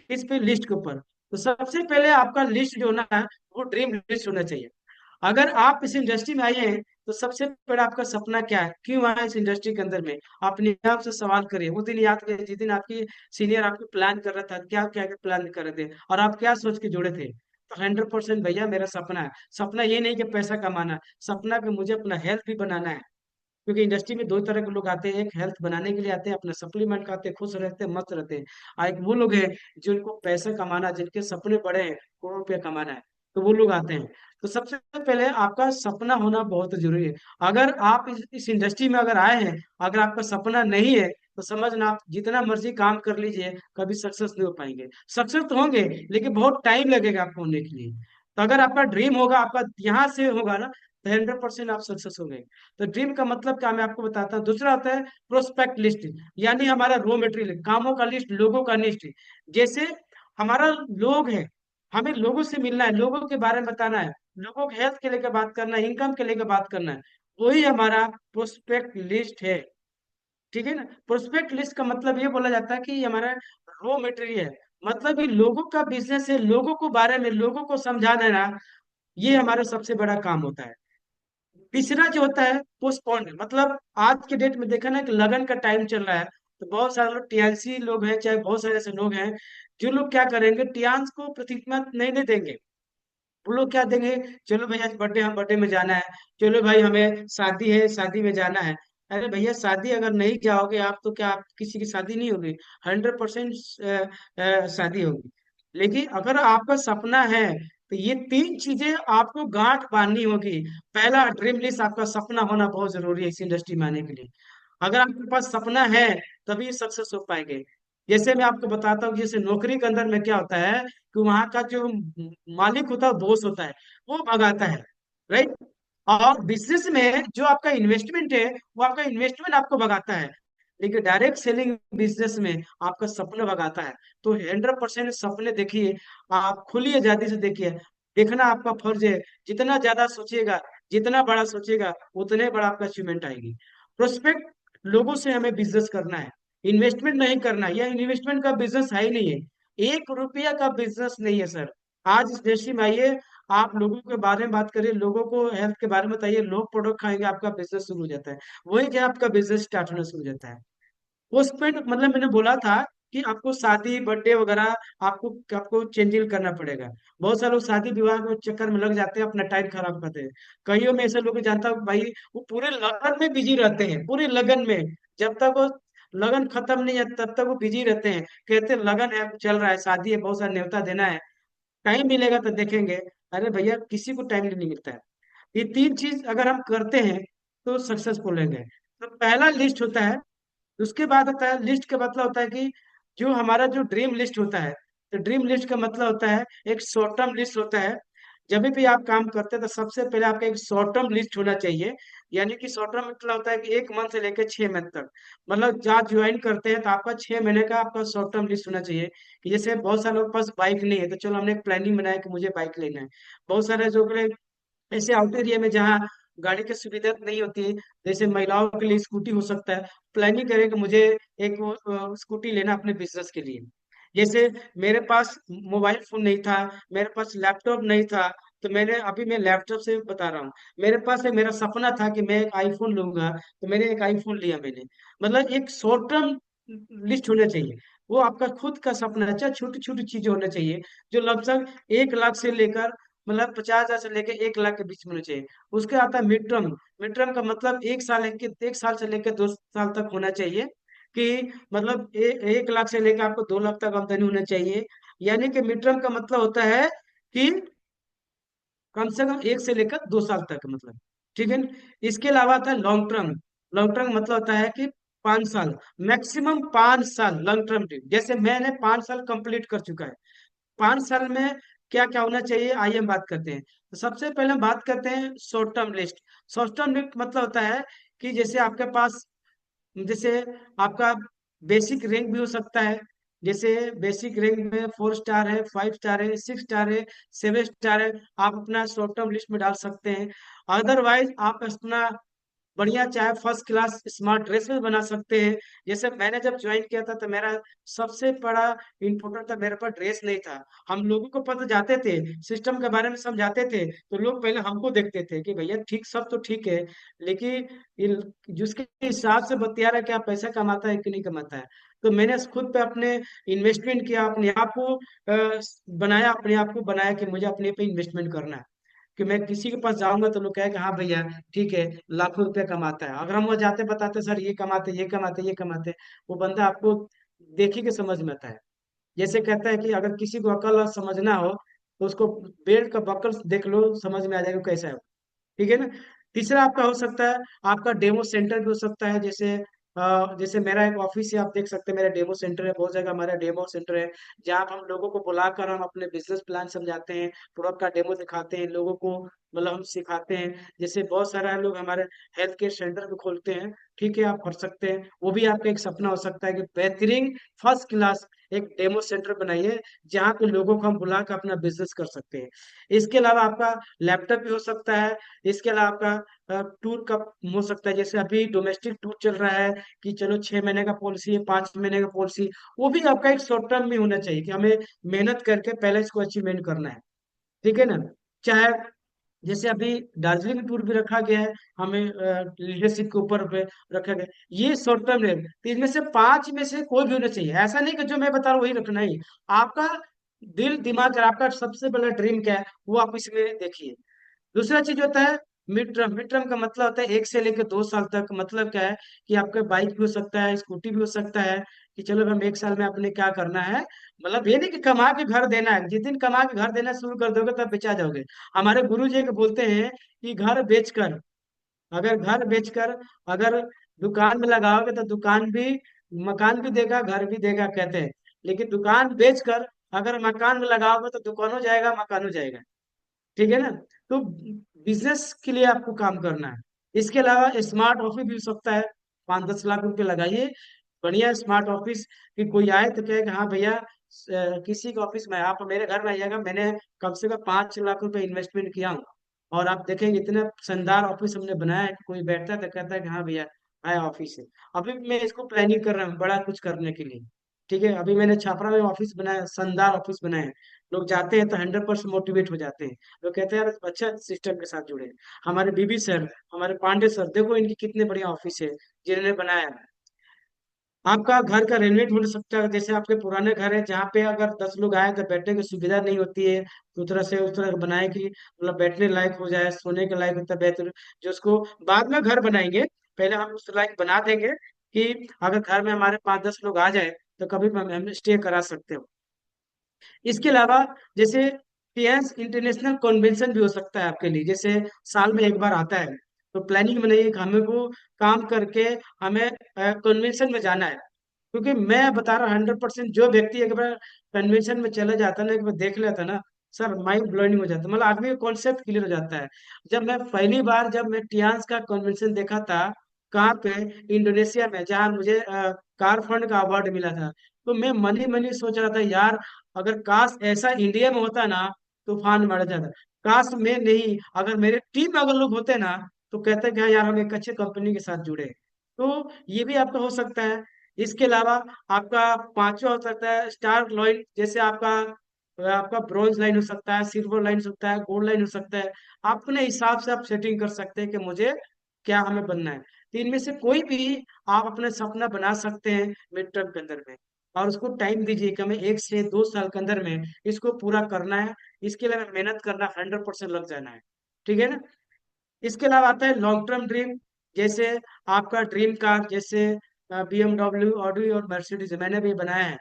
इस पे लिस्ट के ऊपर। तो सबसे पहले आपका लिस्ट जो ना है, वो ड्रीम लिस्ट होना चाहिए। अगर आप इस इंडस्ट्री में आए हैं, तो सबसे पहले आपका सपना क्या है, क्यों आए इस इंडस्ट्री के अंदर में। अपने आप से सवाल करिए। वो दिन याद करिए जिस दिन आपकी सीनियर आपको प्लान कर रहा था, क्या क्या प्लान कर रहे थे और आप क्या सोच के जुड़े थे। तो 100% भैया मेरा सपना है। सपना ये नहीं कि पैसा कमाना, सपना कि मुझे अपना हेल्थ भी बनाना है। क्योंकि इंडस्ट्री में 2 तरह के लोग आते हैं, एक हेल्थ बनाने के लिए आते हैं, अपना सप्लीमेंट खाते हैं, खुश रहते हैं, मस्त रहते हैं। और एक वो लोग हैं जिनको पैसा कमाना, जिनके सपने बड़े हैं, करोड़ रुपया कमाना है, तो वो लोग आते हैं। तो सबसे पहले आपका सपना होना बहुत जरूरी है। अगर आप इस इंडस्ट्री में अगर आए हैं, अगर आपका सपना नहीं है, तो समझना आप जितना मर्जी काम कर लीजिए, कभी सक्सेस नहीं हो पाएंगे। सक्सेस तो होंगे, लेकिन बहुत टाइम लगेगा आपको होने के लिए। तो अगर आपका ड्रीम होगा, आपका यहाँ से होगा ना, तो 100% आप सक्सेस हो गए। तो ड्रीम का मतलब क्या, मैं आपको बताता हूँ। दूसरा होता है प्रोस्पेक्ट लिस्ट, यानी हमारा रॉ मटेरियल, कामों का लिस्ट, लोगों का लिस्ट। जैसे हमारा लोग है, हमें लोगों से मिलना है, लोगों के बारे में बताना है, लोगों के हेल्थ के लेकर बात करना है, इनकम के लेकर बात करना है। वही हमारा प्रोस्पेक्ट लिस्ट है। ठीक है ना। प्रोस्पेक्ट लिस्ट का मतलब ये बोला जाता है कि ये हमारा रॉ मटेरियल है, मतलब ये लोगों का बिजनेस है, लोगों को बारे में लोगों को समझा देना, ये हमारा सबसे बड़ा काम होता है। तीसरा जो होता है पोस्टपोन्ड, मतलब आज के डेट में देखा ना कि लगन का टाइम चल रहा है, तो बहुत सारे लोग टियान्सी लोग हैं, चाहे बहुत सारे ऐसे लोग हैं जो लोग क्या करेंगे, टियान्स को प्राथमिकता नहीं नहीं देंगे। वो लोग क्या देंगे, चलो भैया बर्थडे, हम बर्थडे में जाना है, चलो भाई हमें शादी है, शादी में जाना है। अरे भैया, शादी अगर नहीं जाओगे आप, तो क्या आप किसी की शादी नहीं होगी? 100% शादी होगी। लेकिन अगर आपका सपना है, तो ये 3 चीजें आपको गांठ बांधनी होगी। पहला, ड्रीम लिस्ट, आपका सपना होना बहुत जरूरी है इस इंडस्ट्री में आने के लिए। अगर आपके पास सपना है, तभी सक्सेस हो पाएंगे। जैसे मैं आपको बताता हूँ, जैसे नौकरी के अंदर में क्या होता है, कि वहां का जो मालिक होता है, बॉस होता है, वो भगाता है, राइट। और बिजनेस में जो आपका इन्वेस्टमेंट है, वो आपका इन्वेस्टमेंट आपको भगाता है। लेकिन डायरेक्ट सेलिंग बिजनेस में आपका सपना भगाता है। तो 100% सपने देखिए, आप खुली आजादी से देखिए। देखना आपका फर्ज है। जितना ज्यादा सोचिएगा, जितना बड़ा सोचिएगा, उतने बड़ा आपका अचीवमेंट आएगी। प्रोस्पेक्ट, लोगों से हमें बिजनेस करना है, इन्वेस्टमेंट नहीं करना। यह इन्वेस्टमेंट का बिजनेस है ही नहीं है, 1 रुपया का बिजनेस नहीं है सर। आज इस देश में आइए, आप लोगों के बारे में बात करिए, लोगों को हेल्थ के बारे में बताइए, लोग प्रोडक्ट खाएंगे, आपका बिजनेस शुरू हो जाता है। वही क्या, आपका बिजनेस स्टार्ट होना शुरू हो जाता है। पोस्टपेड मतलब मैंने बोला था कि आपको शादी बर्थडे वगैरह, आपको आपको चेंजिंग करना पड़ेगा। बहुत सारे लोग शादी विवाह के चक्कर में लग जाते हैं, अपना टाइम खराब करते हैं। कईयों में ऐसे लोग जानता हूँ भाई, वो पूरे लगन में बिजी रहते हैं, पूरे लगन में। जब तक वो लगन खत्म नहीं है, तब तक वो बिजी रहते हैं। कहते हैं लगन है, चल रहा है, शादी है, बहुत सारा न्योता देना है, टाइम मिलेगा तो देखेंगे। अरे भैया, किसी को टाइम नहीं मिलता है। ये 3 चीज अगर हम करते हैं, तो सक्सेसफुल होंगे। तो पहला लिस्ट होता है। उसके बाद होता है, लिस्ट का मतलब होता है कि जो हमारा जो ड्रीम लिस्ट होता है, तो ड्रीम लिस्ट का मतलब होता है एक शॉर्ट टर्म लिस्ट होता है। जब भी आप काम करते हैं, तो सबसे पहले आपका एक शॉर्ट टर्म लिस्ट होना चाहिए। यानी कि शॉर्ट टर्म मतलब होता है कि 1 मंथ से लेकर 6 मंथ तक, मतलब जहाँ ज्वाइन करते हैं, तो आपका 6 महीने का आपका शॉर्ट टर्म लिस्ट होना चाहिए। कि जैसे बहुत सारे लोग के पास बाइक नहीं है, तो चलो हमने एक प्लानिंग बनाया कि मुझे बाइक लेना है। बहुत सारे जो ऐसे आउट एरिया में जहाँ गाड़ी की सुविधा नहीं होती है। जैसे महिलाओं के लिए स्कूटी हो सकता है, प्लानिंग करें कि मुझे एक स्कूटी लेना अपने बिजनेस के लिए। जैसे मेरे पास मोबाइल फोन नहीं था, मेरे पास लैपटॉप नहीं था, तो मैं लैपटॉप से बता रहा हूँ। मेरे पास मेरा सपना था कि मैं एक आईफोन लूंगा, तो मैंने एक आईफोन लिया मैंने। मतलब एक शॉर्ट टर्म लिस्ट होना चाहिए। वो आपका खुद का सपना है, चाहे छोटी छोटी चीजें होना चाहिए, जो लगभग 1 लाख से लेकर, मतलब 50,000 से लेकर 1 लाख के बीच में होना चाहिए। उसके आता है मिड टर्म। मिड टर्म का मतलब 1 साल से लेकर 2 साल तक होना चाहिए, कि मतलब 1 लाख से लेकर आपको 2 लाख तक आमदनी होना चाहिए। यानी कि मिड टर्म का मतलब होता है कि कम से कम 1 से लेकर 2 साल तक, मतलब। ठीक है। इसके अलावा आता है लॉन्ग टर्म। लॉन्ग टर्म मतलब होता है कि 5 साल, मैक्सिमम 5 साल लॉन्ग टर्म ड्रीम। जैसे मैंने 5 साल कंप्लीट कर चुका है। 5 साल में क्या क्या होना चाहिए, आइए हम बात करते हैं। तो सबसे पहले हम बात करते हैं short term list. Short term list मतलब होता है कि जैसे आपके पास, जैसे आपका बेसिक रैंक भी हो सकता है। जैसे बेसिक रैंक में 4 स्टार है, 5 स्टार है, 6 स्टार है, 7 स्टार है। आप अपना शॉर्ट टर्म लिस्ट में डाल सकते हैं। अदरवाइज आप अपना बढ़िया चाहे फर्स्ट क्लास स्मार्ट ड्रेस में बना सकते हैं। जैसे मैंने जब ज्वाइन किया था, तो मेरा सबसे बड़ा इम्पोर्टेंट था, मेरे पास ड्रेस नहीं था। हम लोगों को पता जाते थे, सिस्टम के बारे में समझाते थे, तो लोग पहले हमको देखते थे कि भैया ठीक, सब तो ठीक है, लेकिन जिसके हिसाब से बतिया रहा है कि आप पैसा कमाता है कि नहीं कमाता है। तो मैंने खुद पे अपने इन्वेस्टमेंट किया, अपने आप को बनाया, अपने आप को बनाया कि मुझे अपने पे इन्वेस्टमेंट करना है। कि मैं किसी के पास जाऊंगा तो लोग कहेगा हाँ भैया ठीक है, लाखों रुपया कमाता है। अगर हम वो जाते बताते सर ये कमाते, ये कमाते, ये कमाते, वो बंदा आपको देख ही के समझ में आता है। जैसे कहता है कि अगर किसी को अकल और समझना हो, तो उसको बेल्ट का बकल देख लो, समझ में आ जाएगा कैसा है। ठीक है ना। तीसरा आपका हो सकता है, आपका डेमो सेंटर भी हो सकता है। जैसे मेरा एक ऑफिस है, आप देख सकते हैं मेरा डेमो सेंटर है। बहुत जगह हमारा डेमो सेंटर है, जहाँ पर हम लोगों को बुलाकर हम अपने बिजनेस प्लान समझाते हैं, प्रोडक्ट का डेमो दिखाते हैं लोगों को, मतलब हम सिखाते हैं। जैसे बहुत सारे लोग हमारे हेल्थ केयर सेंटर भी खोलते हैं। ठीक है, आप कर सकते हैं, वो भी आपका एक सपना हो सकता है कि बेहतरीन फर्स्ट क्लास एक डेमो सेंटर बनाइए, जहाँ पे लोगों को हम बुला कर अपना बिजनेस कर सकते हैं। इसके अलावा आपका लैपटॉप भी हो सकता है। इसके अलावा आपका टूर का हो सकता है। जैसे अभी डोमेस्टिक टूर चल रहा है, कि चलो 6 महीने का पॉलिसी है, 5 महीने का पॉलिसी, वो भी आपका एक शॉर्ट टर्म में होना चाहिए, कि हमें मेहनत करके पहले इसको अचीवमेंट करना है। ठीक है ना। चाहे जैसे अभी दार्जिलिंग टूर भी रखा गया है, हमें लीडरशिप के ऊपर पे रखा गया है। ये शॉर्ट टर्म है, तो इनमें से 5 में से कोई भी होना चाहिए। ऐसा नहीं कि जो मैं बता रहा हूँ वही रखना ही। आपका दिल दिमाग और आपका सबसे बड़ा ड्रीम क्या है, वो आप इसमें देखिए। दूसरा चीज होता है मिड टर्म। मिड टर्म का मतलब होता है 1 से लेकर 2 साल तक। मतलब क्या है, कि आपका बाइक भी हो सकता है, स्कूटी भी हो सकता है, कि चलो हम 1 साल में अपने क्या करना है। मतलब ये नहीं कि कमा के घर देना है, जिस दिन कमा के घर देना शुरू कर दोगे तब बेचा जाओगे। हमारे गुरु जी के बोलते हैं कि घर बेचकर अगर दुकान में लगाओगे तो दुकान भी, मकान भी देगा, घर भी देगा, कहते हैं। लेकिन दुकान बेचकर अगर मकान में लगाओगे तो दुकानों जाएगा, मकानों जाएगा। ठीक है ना। तो बिजनेस के लिए आपको काम करना है। इसके अलावा स्मार्ट ऑफिस भी हो सकता है। 5-10 लाख रुपए लगाइए, बढ़िया स्मार्ट ऑफिस, कि कोई आए तो कहे कि हाँ भैया, किसी का ऑफिस में आप मेरे घर में आइएगा, मैंने कम से कम 5 लाख रुपए इन्वेस्टमेंट किया हूँ। और आप देखेंगे इतना शानदार ऑफिस हमने बनाया है कि कोई बैठता है तो कहता है कि हाँ भैया, आया ऑफिस है। अभी मैं इसको प्लानिंग कर रहा हूँ बड़ा कुछ करने के लिए। ठीक है, अभी मैंने छापरा में ऑफिस बनाया, शानदार ऑफिस बनाया है। लोग जाते हैं तो 100% मोटिवेट हो जाते हैं। लोग कहते हैं यार अच्छा सिस्टम के साथ जुड़े। हमारे बीबी सर, हमारे पांडे सर, देखो इनकी कितने बढ़िया ऑफिस है जिन्होंने बनाया है। आपका घर का रेनोवेट हो सकता है। जैसे आपके पुराने घर है, जहाँ पे अगर 10 लोग आए तो बैठने की सुविधा नहीं होती है, तो उस तरह बनाए कि मतलब बैठने लायक हो जाए, सोने के लायक होता है बेहतर, जो उसको बाद में घर बनाएंगे, पहले हम उस लायक बना देंगे, कि अगर घर में हमारे 5-10 लोग आ जाए तो कभी भी हम स्टे करा सकते हो। इसके अलावा जैसे टीएस इंटरनेशनल कन्वेंशन भी हो सकता है आपके लिए। जैसे साल में एक बार आता है, तो प्लानिंग बनाइए कि हमें को काम करके हमें कन्वेंशन में जाना है। क्योंकि मैं बता रहा हूँ 100%, जो व्यक्ति एक बार कन्वेंशन में चला जाता है ना, एक बार देख लेता है ना, सर माइंड ब्लोइंग हो जाता है। मतलब आदमी का कॉन्सेप्ट क्लियर हो जाता है। जब मैं टियान्स का कन्वेंशन देखा था, कहाँ पे, इंडोनेशिया में, जहाँ मुझे कार फंड का अवार्ड मिला था, तो मैं मन ही मन ही सोच रहा था यार, अगर काश ऐसा इंडिया में होता ना, तूफान मर जाता। काश मैं नहीं, अगर मेरे टीम में अगर लोग होते ना, तो कहते हैं कि हाँ यार हम एक अच्छे कंपनी के साथ जुड़े। तो ये भी आपका हो सकता है। इसके अलावा आपका पांचवा हो सकता है स्टार लाइन, जैसे आपका आपका ब्रॉन्ज लाइन हो सकता है, सिल्वर लाइन हो सकता है, गोल्ड लाइन हो सकता है। आप अपने हिसाब से आप सेटिंग कर सकते हैं कि मुझे क्या हमें बनना है। तो इनमें से कोई भी आप अपना सपना बना सकते हैं मिड टर्म के अंदर में, और उसको टाइम दीजिए कि हमें 1 से 2 साल के अंदर में इसको पूरा करना है। इसके लिए हमें मेहनत करना, 100% लग जाना है। ठीक है ना। इसके अलावा आता है लॉन्ग टर्म ड्रीम। जैसे आपका ड्रीम कार, जैसे BMW, ऑडी और मर्सिडीज मैंने भी बनाया है।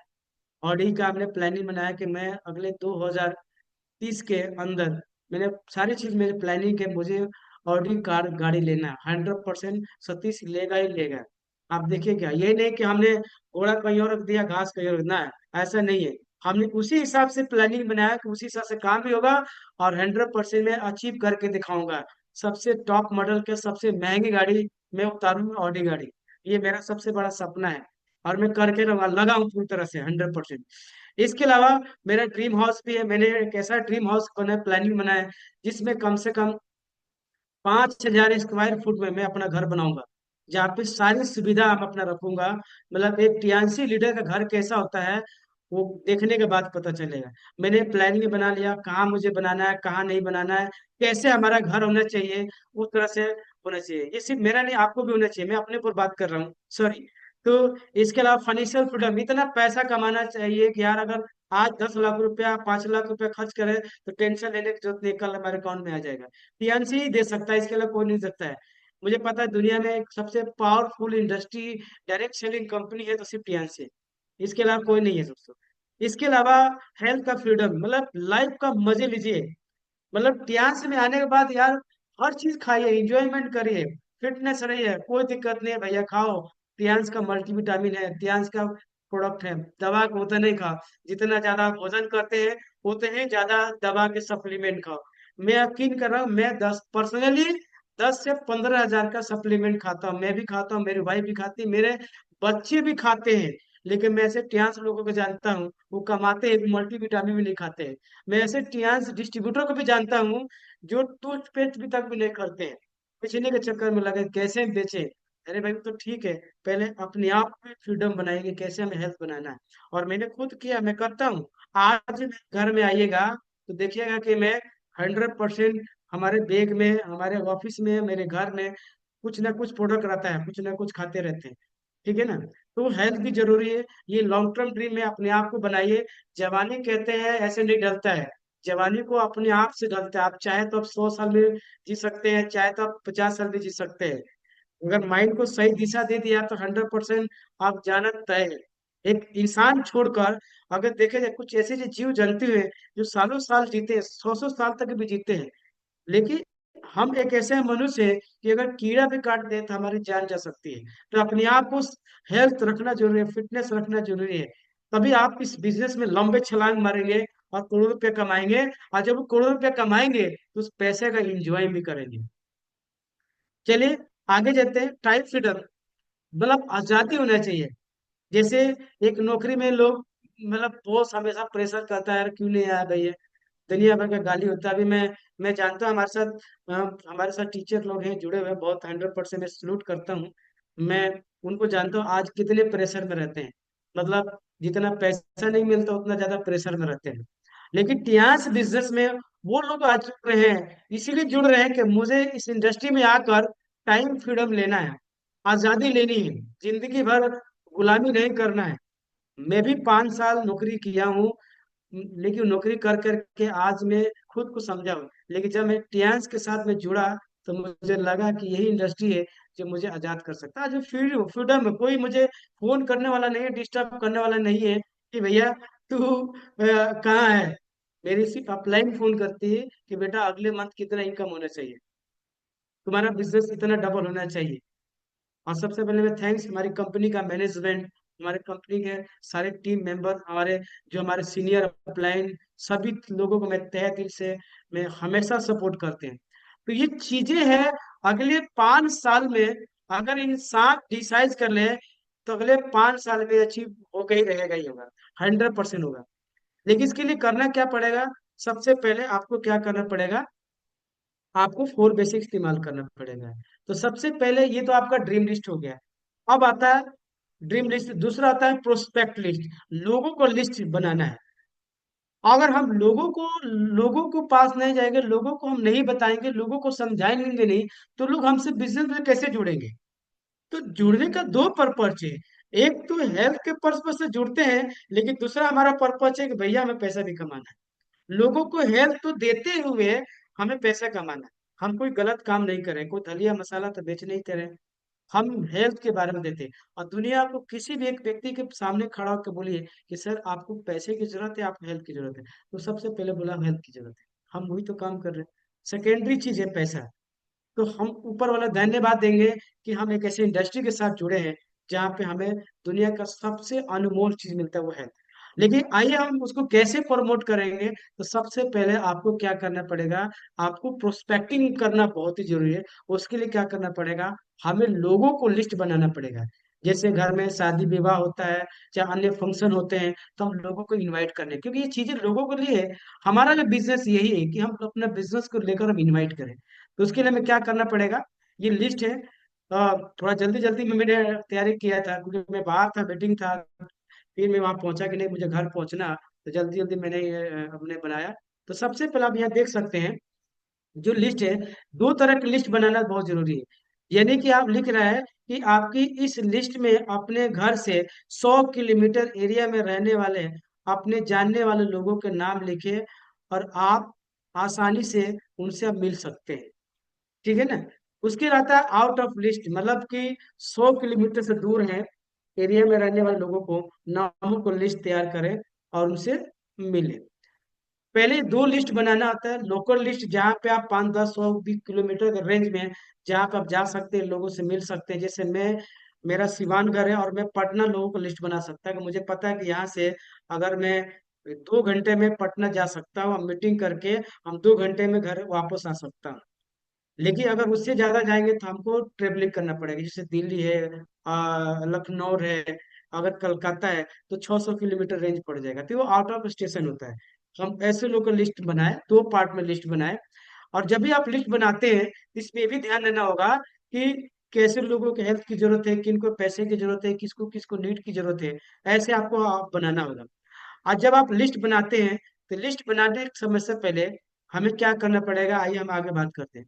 ऑडी का हमने प्लानिंग बनाया कि मैं अगले 2030 के अंदर, मैंने सारी चीज मेरी प्लानिंग है, मुझे ऑडी कार गाड़ी लेना है 100%। सतीश लेगा ही लेगा। आप देखिए क्या, ये नहीं कि हमने घोड़ा कहीं और रख दिया घास कहीं और रखना है, ऐसा नहीं है। हमने उसी हिसाब से प्लानिंग बनाया कि उसी हिसाब से काम भी होगा, और 100% में अचीव करके दिखाऊंगा। सबसे टॉप मॉडल के सबसे महंगी गाड़ी मैं उतारूंगा, ऑडी गाड़ी। ये मेरा सबसे बड़ा सपना है, और मैं करके रहूंगा, लगा हूँ पूरी तरह से 100%। इसके अलावा मेरा ड्रीम हाउस भी है। मैंने एक ऐसा ड्रीम हाउस बना प्लानिंग बनाया है जिसमें कम से कम 5,000 स्क्वायर फुट में मैं अपना घर बनाऊंगा, जहाँ पे सारी सुविधा हम अपना रखूंगा। मतलब एक टियान्सी लीडर का घर कैसा होता है वो देखने के बाद पता चलेगा। मैंने प्लानिंग बना लिया कहाँ मुझे बनाना है, कहाँ नहीं बनाना है, कैसे हमारा घर होना चाहिए, उस तरह से होना चाहिए। ये सिर्फ मेरा नहीं, आपको भी होना चाहिए, मैं अपने ऊपर बात कर रहा हूँ, सॉरी। तो इसके अलावा फाइनेंशियल फ्रीडम, इतना पैसा कमाना चाहिए कि यार अगर आज 10 लाख रुपया, 5 लाख रुपया खर्च करें तो टेंशन लेने की जरूरत नहीं, कल हमारे अकाउंट में आ जाएगा। टीएनसी ही दे सकता है, इसके अलावा कोई नहीं दे सकता है। मुझे पता है दुनिया में एक सबसे powerful industry direct selling company है तो सिर्फ टीएनसी, इसके अलावा कोई नहीं है दोस्तों। इसके अलावा हेल्थ का फ्रीडम, मतलब लाइफ का मजे लीजिए। मतलब टियान्स में आने के बाद यार हर चीज खाइए, इंजॉयमेंट करिए, फिटनेस रहिए, कोई दिक्कत नहीं है भैया, खाओ। टियान्स का मल्टीविटामिन है, टियान्स का प्रोडक्ट है। दवा को उतना नहीं खाओ, जितना ज्यादा आप भोजन करते हैं उतने ही ज्यादा दवा के सप्लीमेंट खाओ। मैं यकीन कर रहा हूँ, मैं 10 से 15 हजार का सप्लीमेंट खाता हूँ, मैं भी खाता हूँ, मेरी वाइफ भी खाती है, मेरे बच्चे भी खाते हैं। लेकिन मैं ऐसे टियान्स लोगों को जानता हूँ, वो कमाते हैं, मल्टीविटामिन भी नहीं खाते हैं। मैं ऐसे टियान्स डिस्ट्रीब्यूटर को भी जानता हूँ जो टूथपेस्ट भी तक भी नहीं करते हैं, बेचने के चक्कर में लगे कैसे हम बेचे। अरे भाई तो ठीक है, पहले अपने आप में फ्रीडम बनाएंगे कैसे हमें हेल्थ बनाना है। और मैंने खुद किया, मैं करता हूँ। आज घर में आइएगा तो देखिएगा कि मैं 100% हमारे बैग में, हमारे ऑफिस में, मेरे घर में कुछ ना कुछ प्रोडक्ट रहता है, कुछ ना कुछ खाते रहते हैं। ठीक है ना। तो हेल्थ भी जरूरी है। ये लॉन्ग टर्म ड्रीम में अपने आप को बनाइए। जवानी कहते हैं ऐसे नहीं ढलता है, जवानी को अपने आप से ढलता है। आप चाहे तो आप 100 साल में जी सकते हैं, चाहे तो आप 50 साल में जी सकते हैं। अगर माइंड को सही दिशा दे दिया तो 100% आप जाना तय है। एक इंसान छोड़कर अगर देखे जाए, कुछ ऐसे जो जीव जंतु हैं जो सालों साल जीते हैं, 100-100 साल तक भी जीते हैं, लेकिन हम एक ऐसे मनुष्य है कि अगर कीड़ा भी काट दे तो हमारी जान जा सकती है। तो अपने आप को हेल्थ रखना जरूरी है, फिटनेस रखना जरूरी है। तभी आप इस बिजनेस में लंबे छलांग मारेंगे और करोड़ों रुपए कमाएंगे। और जब वो करोड़ों रुपए कमाएंगे तो उस पैसे का एंजॉय भी करेंगे। चलिए आगे जाते हैं। टाइम फ्रीडम, मतलब आजादी होना चाहिए। जैसे एक नौकरी में लोग, मतलब बॉस हमेशा प्रेशर करता है, यार क्यों नहीं आया भैया, दुनिया भर का गाली होता है। अभी मैं जानता हूँ हमारे साथ हमारे साथ टीचर लोग हैं जुड़े हुए, बहुत 100% मैं सल्यूट करता हूँ। मैं उनको जानता हूँ आज कितने प्रेशर में रहते हैं। मतलब जितना पैसा नहीं मिलता उतना ज्यादा प्रेशर में रहते हैं। लेकिन टियास बिजनेस में वो लोग आ चुके हैं, इसीलिए जुड़ रहे हैं कि मुझे इस इंडस्ट्री में आकर टाइम फ्रीडम लेना है, आजादी लेनी है, जिंदगी भर गुलामी नहीं करना है। मैं भी 5 साल नौकरी किया हूँ, लेकिन नौकरी कर करके आज मैं खुद को समझा हूँ। लेकिन जब मैं टियान्स के साथ में जुड़ा तो मुझे लगा कि यही इंडस्ट्री है जो मुझे आजाद कर सकता है। आज फ्रीडम है, कोई मुझे फोन करने वाला नहीं है, डिस्टर्ब करने वाला नहीं है कि भैया तू कहाँ है। मेरी सिर्फ अपलाइन फोन करती है कि बेटा अगले मंथ कितना इनकम होना चाहिए, तुम्हारा बिजनेस इतना डबल होना चाहिए। और सबसे पहले मैं थैंक्स हमारी कंपनी का मैनेजमेंट, हमारे कंपनी के सारे टीम मेंबर, हमारे जो हमारे सीनियर अपलाइन, सभी लोगों को मैं तहे दिल से, मैं हमेशा सपोर्ट करते हैं। तो ये चीजें हैं, अगले 5 साल में अगर इंसान डिसाइड कर ले तो अगले 5 साल में अचीव होगा ही रहेगा ही होगा, 100% होगा। लेकिन इसके लिए करना क्या पड़ेगा, सबसे पहले आपको क्या करना पड़ेगा, आपको 4 बेसिक इस्तेमाल करना पड़ेगा। तो सबसे पहले ये तो आपका ड्रीम लिस्ट हो गया। अब आता है ड्रीम लिस्ट, दूसरा आता है प्रोस्पेक्ट लिस्ट। लोगों को लिस्ट बनाना है। अगर हम लोगों को पास नहीं जाएंगे, लोगों को हम नहीं बताएंगे, लोगों को समझाएंगे नहीं, तो लोग हमसे बिजनेस में कैसे जुड़ेंगे? तो जुड़ने का दो पर्पज है। एक तो हेल्थ के पर्पज से जुड़ते हैं, लेकिन दूसरा हमारा पर्पज है कि भैया हमें पैसा भी कमाना है। लोगों को हेल्थ तो देते हुए हमें पैसा कमाना है। हम कोई गलत काम नहीं करें, कोई दलिया मसाला तो बेच नहीं करें। हम हेल्थ के बारे में देते हैं। और दुनिया को किसी भी एक व्यक्ति के सामने खड़ा होकर बोलिए कि सर आपको पैसे की जरूरत है, आपको हेल्थ की जरूरत है, तो सबसे पहले बोला हेल्थ की जरूरत है। हम वही तो काम कर रहे हैं। सेकेंडरी चीज है पैसा। तो हम ऊपर वाला धन्यवाद देंगे कि हम एक ऐसे इंडस्ट्री के साथ जुड़े हैं जहाँ पे हमें दुनिया का सबसे अनमोल चीज मिलता है, वो है। लेकिन आइए हम उसको कैसे प्रमोट करेंगे। तो सबसे पहले आपको क्या करना पड़ेगा? आपको प्रोस्पेक्टिंग करना बहुत ही जरूरी है। उसके लिए क्या करना पड़ेगा? हमें लोगों को लिस्ट बनाना पड़ेगा। जैसे घर में शादी विवाह होता है, चाहे अन्य फंक्शन होते हैं, तो हम लोगों को इनवाइट करने, क्योंकि ये चीजें लोगों के लिए है। हमारा जो बिजनेस यही है कि हम अपना बिजनेस को लेकर हम इनवाइट करें। तो उसके लिए हमें क्या करना पड़ेगा? ये लिस्ट है। थोड़ा जल्दी जल्दी में मैंने तैयारी किया था, क्योंकि मैं बाहर था, मीटिंग था। फिर मैं वहां पहुंचा कि नहीं, मुझे घर पहुंचना। तो जल्दी जल्दी मैंने ये हमने बनाया। तो सबसे पहले आप यहाँ देख सकते हैं जो लिस्ट है। दो तरह की लिस्ट बनाना बहुत जरूरी है। यानी कि आप लिख रहे हैं कि आपकी इस लिस्ट में अपने घर से 100 किलोमीटर एरिया में रहने वाले अपने जानने वाले लोगों के नाम लिखे, और आप आसानी से उनसे आप मिल सकते हैं। ठीक है ना? उसके रहता है आउट ऑफ लिस्ट, मतलब कि 100 किलोमीटर से दूर है एरिया में रहने वाले लोगों को नामों को लिस्ट तैयार करें और उनसे मिले। पहले दो लिस्ट बनाना आता है। लोकल लिस्ट, जहाँ पे आप 5, 10, 100, 20 किलोमीटर के रेंज में जहाँ पे आप जा सकते हैं, लोगों से मिल सकते हैं। जैसे मैं, मेरा सिवान घर है और मैं पटना लोगों को लिस्ट बना सकता है कि मुझे पता है कि यहाँ से अगर मैं 2 घंटे में पटना जा सकता हूँ, मीटिंग करके हम 2 घंटे में घर वापस आ सकता हूँ। लेकिन अगर उससे ज्यादा जाएंगे तो हमको ट्रेवलिंग करना पड़ेगा। जैसे दिल्ली है, लखनऊ है, अगर कलकत्ता है, तो 600 किलोमीटर रेंज पड़ जाएगा, तो वो आउट ऑफ स्टेशन होता है। हम ऐसे लोग का लिस्ट बनाए, दो पार्ट में लिस्ट बनाए। और जब भी आप लिस्ट बनाते हैं, इसमें भी ध्यान देना होगा कि कैसे लोगों के हेल्थ की जरूरत है, किनको पैसे की जरूरत है, किसको किसको नीड की जरूरत है। ऐसे आपको आप बनाना होगा। और जब आप लिस्ट बनाते हैं, तो लिस्ट बनाने के समय से पहले हमें क्या करना पड़ेगा, आइए हम आगे बात करते हैं।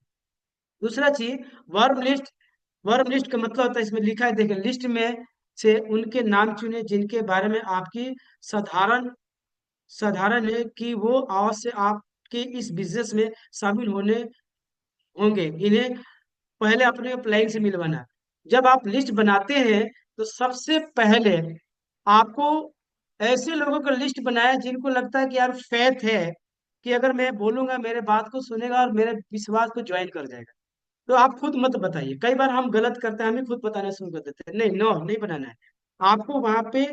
दूसरा चीज, वर्म लिस्ट। वर्म लिस्ट का मतलब होता है, इसमें लिखा है देखिए, लिस्ट में से उनके नाम चुने जिनके बारे में आपकी साधारण साधारण है कि वो अवश्य आपके इस बिजनेस में शामिल होने होंगे। इन्हें पहले अपने अपलाइन से मिलवाना है। जब आप लिस्ट बनाते हैं, तो सबसे पहले आपको ऐसे लोगों का लिस्ट बनाया जिनको लगता है कि यार फैथ है कि अगर मैं बोलूंगा मेरे बात को सुनेगा और मेरे विश्वास को ज्वाइन कर जाएगा। तो आप खुद मत बताइए। कई बार हम गलत करते हैं, हम ही खुद बताना शुरू कर देते हैं। नहीं, नो, नहीं बनाना है। आपको वहां पे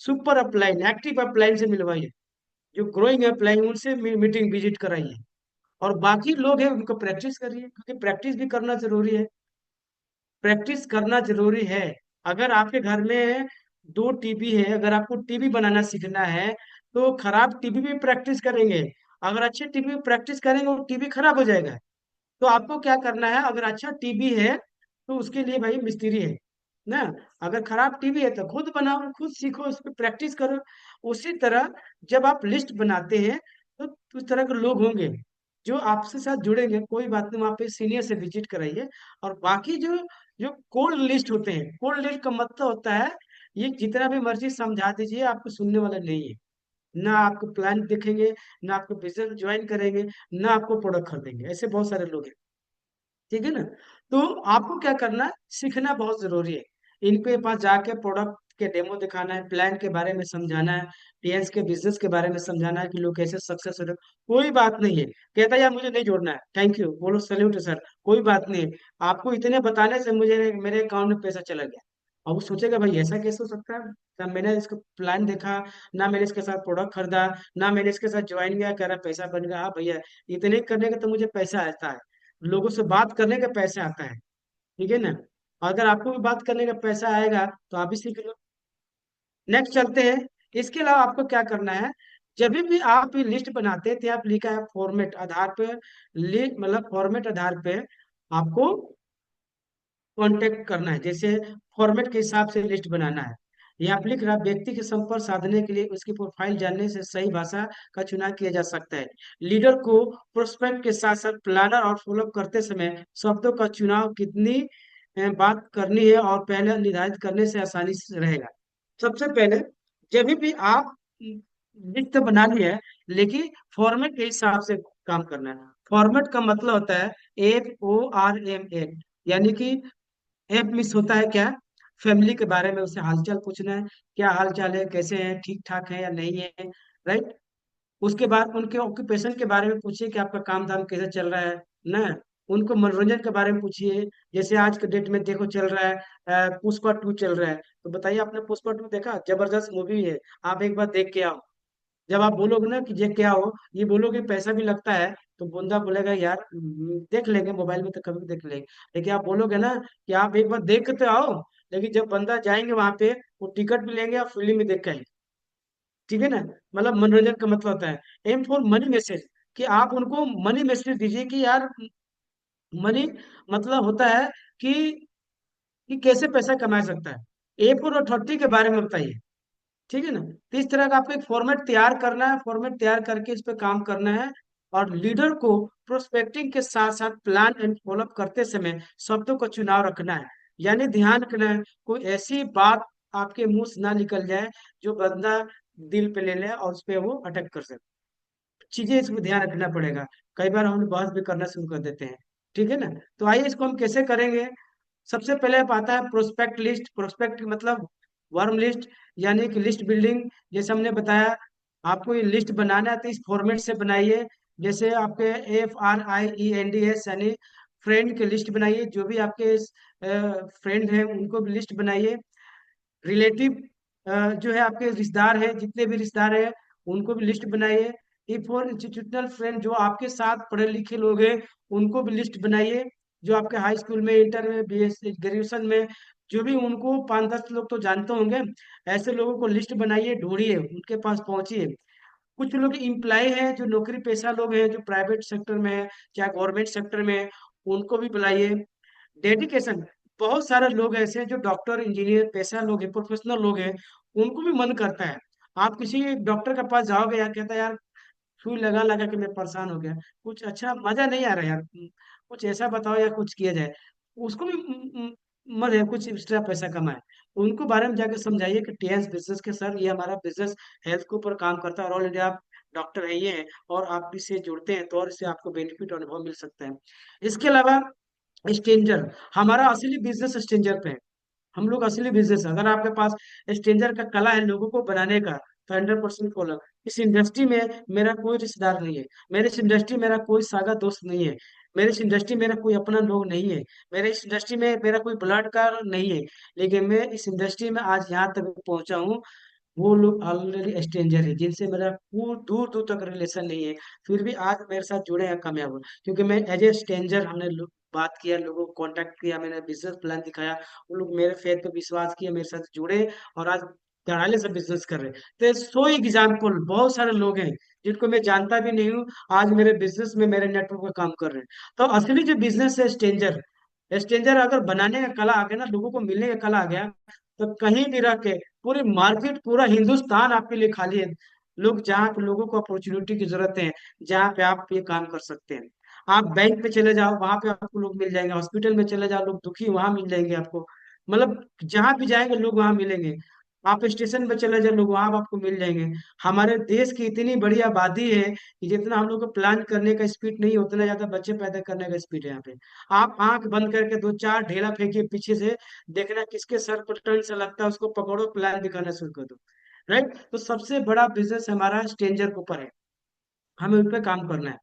सुपर अपलाइन, एक्टिव अपलाइन से मिलवाइए, जो ग्रोइंग अपलाइन, उनसे मीटिंग विजिट कराइए। और बाकी लोग हैं उनको प्रैक्टिस करिए, क्योंकि प्रैक्टिस भी करना जरूरी है। प्रैक्टिस करना जरूरी है। अगर आपके घर में दो टीवी है, अगर आपको टीवी बनाना सीखना है, तो खराब टीवी भी प्रैक्टिस करेंगे। अगर अच्छे टीवी प्रैक्टिस करेंगे, वो टीवी खराब हो जाएगा। तो आपको क्या करना है? अगर अच्छा टीवी है, तो उसके लिए भाई मिस्त्री है ना। अगर खराब टीवी है तो खुद बनाओ, खुद सीखो, उस पर प्रैक्टिस करो। उसी तरह जब आप लिस्ट बनाते हैं, तो उस तरह के लोग होंगे जो आपसे साथ जुड़ेंगे। कोई बात नहीं, वहाँ पे सीनियर से विजिट कराइए। और बाकी जो जो कोल्ड लिस्ट होते हैं, कोल्ड लिस्ट का मतलब होता है, ये जितना भी मर्जी समझा दीजिए, आपको सुनने वाला नहीं है। ना आपको प्लान देखेंगे, ना आपको बिजनेस ज्वाइन करेंगे, ना आपको प्रोडक्ट खरीदेंगे। ऐसे बहुत सारे लोग हैं। ठीक है ना? तो आपको क्या करना है? सीखना बहुत जरूरी है। इनके पास जाके प्रोडक्ट के डेमो दिखाना है, प्लान के बारे में समझाना है, टीएंस के बिजनेस के बारे में समझाना है कि लोग कैसे सक्सेस हो रहे हैं। कोई बात नहीं है, कहता है यार मुझे नहीं जोड़ना है, थैंक यू बोलो, सल्यूट सर, कोई बात नहीं है। आपको इतने बताने से मुझे मेरे अकाउंट में पैसा चला गया। अब वो सोचेगा भाई ऐसा कैसे हो सकता है? क्या मैंने इसका प्लान देखा, ना मैंने इसके साथ प्रोडक्ट खरीदा, ना मैंने इसके साथ ज्वाइन किया, कह रहा पैसा बन गया। हाँ भैया, इतने करने का तो मुझे पैसा आता है, लोगों से बात करने का पैसा आता है। ठीक है ना? अगर आपको भी बात करने का पैसा आएगा तो आप भी सीख लो। नेक्स्ट चलते हैं। इसके अलावा आपको क्या करना है? जब भी आप ये लिस्ट बनाते हैं तो आप लिखा है फॉर्मेट आधार पे, मतलब फॉर्मेट आधार पे आपको कांटेक्ट करना है, जैसे फॉर्मेट के हिसाब से लिस्ट बनाना है। यहाँ पे लिख रहा है, व्यक्ति के संपर्क साधने के लिए उसकी प्रोफाइल जानने से सही भाषा का चुनाव किया जा सकता है। लीडर को प्रोस्पेक्ट के साथ साथ प्लानर और फॉलोअप करते समय शब्दों का चुनाव कितनी बात करनी है और पहले निर्धारित करने से आसानी से रहेगा। सबसे पहले जब भी आप लिस्ट बना ली है, लेकिन फॉर्मेट के हिसाब से काम करना है। फॉर्मेट का मतलब होता है FORMAT, यानी कि एफ मिस होता है क्या, फैमिली के बारे में उससे हालचाल पूछना है, क्या हालचाल है, कैसे हैं, ठीक ठाक है या नहीं है, राइट। उसके बाद उनके ऑक्यूपेशन के बारे में पूछिए कि आपका काम धाम कैसे चल रहा है ना। उनको मनोरंजन के बारे में पूछिए, जैसे आज के डेट में देखो चल रहा है पुष्पा 2 चल रहा है, तो बताइए आपने पुष्पा 2 देखा, जबरदस्त मूवी है, आप एक बार देख के आओ। जब आप बोलोगे ना कि ये क्या हो, ये बोलोगे पैसा भी लगता है, तो बंदा बोलेगा यार देख लेंगे, मोबाइल में तो कभी भी देख लेंगे। लेकिन आप बोलोगे ना कि आप एक बार देख के तो आओ, लेकिन जब बंदा जाएंगे वहां पे, वो टिकट भी लेंगे और फिल्म भी देख के आएंगे। ठीक है ना। मतलब मनोरंजन का मतलब होता है एम फॉर मनी मैसेज, कि आप उनको मनी मैसेज दीजिए कि यार मनी मतलब होता है कि कैसे पैसा कमा सकता है। A4 और 30 के बारे में बताइए। ठीक है ना। तो इस तरह का आपको एक फॉर्मेट तैयार करना है, फॉर्मेट तैयार करके इस पे काम करना है। और लीडर को प्रोस्पेक्टिंग के साथ साथ प्लान एंड फॉलोअप करते समय शब्दों का चुनाव रखना है। यानी ध्यान रखना है कोई ऐसी बात आपके मुंह से ना निकल जाए जो बंदा दिल पे ले ले और उस पे वो अटैक कर सके। चीजें इसमें ध्यान रखना पड़ेगा। कई बार हम बहस भी करना शुरू कर देते हैं। ठीक है ना। तो आइए इसको हम कैसे करेंगे। सबसे पहले आप आता है प्रोस्पेक्ट लिस्ट। प्रोस्पेक्ट मतलब वर्म लिस्ट, यानी कि लिस्ट बिल्डिंग। जैसे हमने बताया, आपको ये लिस्ट बनाना है तो इस फॉर्मेट से बनाइए। जैसे आपके FRIENDS, यानी फ्रेंड की लिस्ट बनाइए, जो भी आपके फ्रेंड हैं उनको भी लिस्ट बनाइए। रिलेटिव जो है आपके रिश्तेदार है, जितने भी रिश्तेदार है उनको भी लिस्ट बनाइए। ई फॉर इंस्टीट्यूशनल फ्रेंड, जो आपके साथ पढ़े लिखे लोग हैं उनको भी लिस्ट बनाइए। जो आपके हाई स्कूल में, इंटर में, BS ग्रेजुएशन में, जो भी उनको 5-10 लोग तो जानते होंगे, ऐसे लोगों को लिस्ट बनाइए, ढूंढिए, उनके पास पहुंचिए। कुछ लोग इम्प्लॉय हैं, जो नौकरी पेशा लोग हैं, जो प्राइवेट सेक्टर में है चाहे गवर्नमेंट सेक्टर में है, उनको भी बुलाइए। डेडिकेशन, बहुत सारे लोग ऐसे हैं जो डॉक्टर इंजीनियर पेशा लोग हैं, प्रोफेशनल लोग हैं, उनको भी मन करता है। आप किसी डॉक्टर के पास जाओगे, यार कहता है यार सुई लगा लगा के मैं परेशान हो गया, कुछ अच्छा मजा नहीं आ रहा यार, कुछ ऐसा बताओ या कुछ किया जाए। उसको भी मन है कुछ एक्स्ट्रा पैसा कमाए। उनको बारे में जाकर समझाइए कि टीएस बिजनेस के सर, ये हमारा बिजनेस हेल्थ के ऊपर काम करता है, और ऑलरेडी आप डॉक्टर है ये है, और आप इससे जुड़ते हैं तो और इससे आपको बेनिफिट और अनुभव मिल सकता है। इसके अलावा स्ट्रेंजर, हमारा असली बिजनेस स्ट्रेंजर पे है। हम लोग असली बिजनेस, अगर आपके पास स्ट्रेंजर का कला है लोगों को बनाने का, तो 100% फॉलो। इस इंडस्ट्री में मेरा कोई रिश्तेदार नहीं है, मेरे इस इंडस्ट्री में मेरा कोई सागा दोस्त नहीं है, मेरे इस इंडस्ट्री में मेरा कोई अपना लोग नहीं है, मेरे इस इंडस्ट्री में मेरा कोई ब्लड का नहीं है, लेकिन मैं इस इंडस्ट्री में आज यहाँ तक पहुंचा हूँ, वो लोग ऑलरेडी स्ट्रेंजर है जिनसे मेरा दूर दूर तक रिलेशन नहीं है, फिर भी आज मेरे साथ जुड़े हैं, कामयाब हुए, क्योंकि मैं एज ए स्ट्रेंजर हमने बात किया, लोगों को कांटेक्ट किया, मैंने बिजनेस प्लान दिखाया, वो लोग मेरे फेथ पे विश्वास किए, मेरे साथ जुड़े, और आज धड़ाले से बिजनेस कर रहे हैं। तो सो एग्जाम्पल बहुत सारे लोग हैं जिनको मैं जानता भी नहीं हूँ, आज मेरे बिजनेस में मेरे नेटवर्क में काम कर रहे हैं। तो असली जो बिजनेस है स्ट्रेंजर, स्ट्रेंजर अगर बनाने का कला आ गया ना, लोगों को मिलने का कला आ गया, तो कहीं भी रह के पूरी मार्केट, पूरा हिंदुस्तान आपके लिए खाली है। लोग जहाँ पे लोगों को अपॉर्चुनिटी की जरूरत है, जहाँ पे आप ये काम कर सकते हैं। आप बैंक पे चले जाओ, वहां पे आपको लोग मिल जाएंगे, हॉस्पिटल में चले जाओ, लोग दुखी वहां मिल जाएंगे आपको। मतलब जहाँ भी जाएंगे लोग वहां मिलेंगे। आप स्टेशन पे चले जाओ, लोग वहां आपको मिल जाएंगे। हमारे देश की इतनी बड़ी आबादी है कि जितना हम लोग को प्लान करने का स्पीड नहीं है, उतना ज्यादा बच्चे पैदा करने का स्पीड है यहाँ पे। आप आंख बंद करके दो चार ढेला फेंकिए पीछे से, देखना किसके सर पर टर्न से लगता है, उसको पकड़ो, प्लान दिखाना शुरू कर दो। राइट। तो सबसे बड़ा बिजनेस हमारा स्ट्रेंजर के ऊपर है, हमें उस पर काम करना है।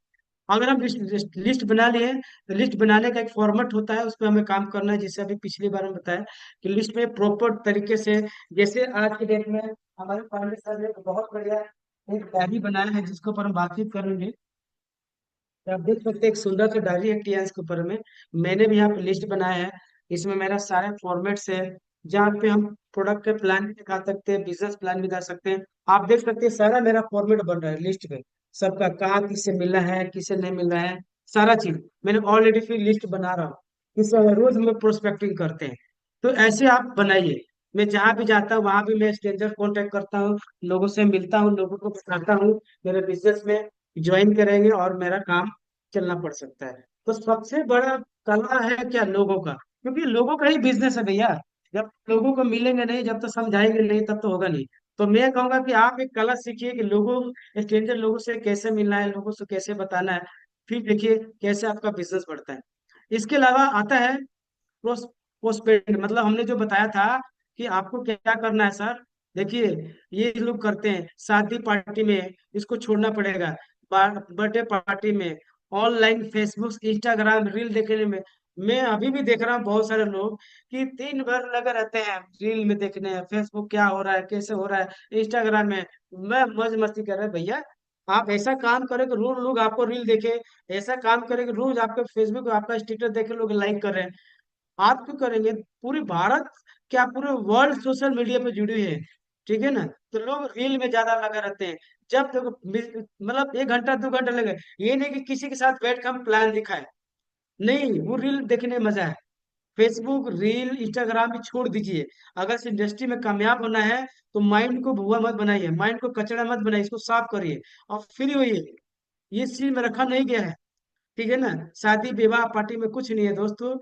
अगर हम लिस्ट बना लिए, तो लिस्ट बनाने का एक फॉर्मेट होता है, उस पर हमें काम करना है, जैसे अभी पिछली बार हम बताया कि लिस्ट में प्रॉपर तरीके से, जैसे आज के डेट में हमारे पांडे सर ने एक बहुत बढ़िया एक डायरी बनाया है जिसके ऊपर हम बातचीत करेंगे। तो आप देख सकते हैं एक सुंदर सा डायरी है टीएंस के ऊपर में, मैंने भी यहाँ पे लिस्ट बनाया है। इसमें मेरा सारे फॉर्मेट्स है, जहाँ पे हम प्रोडक्ट के प्लान भी दिखा सकते हैं, बिजनेस प्लान भी दिखा सकते हैं, आप देख सकते हैं सारा मेरा फॉर्मेट बन रहा है लिस्ट में, सबका कहाँ किससे मिलना है किससे नहीं मिलना है, सारा चीज मैंने ऑलरेडी फिर लिस्ट बना रहा हूँ। इस रोज हम लोग प्रोस्पेक्टिंग करते हैं। तो ऐसे आप बनाइए। मैं जहाँ भी जाता हूँ वहां भी मैं स्ट्रेंजर कांटेक्ट करता हूँ, लोगों से मिलता हूँ, लोगों को बताता हूँ मेरे बिजनेस में ज्वाइन करेंगे और मेरा काम चलना पड़ सकता है। तो सबसे बड़ा कला है क्या, लोगों का, क्योंकि लोगों का ही बिजनेस है भैया। जब लोगों को मिलेंगे नहीं, जब तक समझाएंगे नहीं, तब तो होगा नहीं। तो मैं कहूंगा कि आप एक कला सीखिए कि लोगों, स्ट्रेंजर लोगों से कैसे मिलना है, लोगों से कैसे बताना है, फिर देखिए कैसे आपका बिजनेस बढ़ता है। इसके अलावा आता है पोस्टपेड, मतलब हमने जो बताया था कि आपको क्या करना है सर। देखिए ये लोग करते हैं शादी पार्टी में, इसको छोड़ना पड़ेगा। बर्थडे पार्टी में, ऑनलाइन फेसबुक इंस्टाग्राम रील देखने में, मैं अभी भी देख रहा हूँ बहुत सारे लोग कि दिन भर लगे रहते हैं रील में देखने हैं, फेसबुक क्या हो रहा है कैसे हो रहा है, इंस्टाग्राम में मैं मौज मस्ती कर रहे हैं भैया। आप ऐसा काम करें कि रोज लोग आपको रील देखे, ऐसा काम करें कि रोज आपके फेसबुक आपका स्टेटस देखे लोग लाइक कर रहे हैं। आप क्यों करेंगे, पूरी भारत क्या पूरे वर्ल्ड सोशल मीडिया पे जुड़ी है, ठीक है ना। तो लोग रील में ज्यादा लगे रहते हैं। जब देखो मतलब 1 घंटा 2 घंटा लगे, ये नहीं कि किसी के साथ बैठ कर हम प्लान दिखाए, नहीं, वो रील देखने में मजा है। फेसबुक रील इंस्टाग्राम भी छोड़ दीजिए। अगर इस इंडस्ट्री में कामयाब होना है तो माइंड को भुआ मत बनाइए, माइंड को कचड़ा मत बनाइए, इसको साफ करिए और फ्री होइए। ये चीज में रखा नहीं गया है, ठीक है ना। शादी विवाह पार्टी में कुछ नहीं है दोस्तों,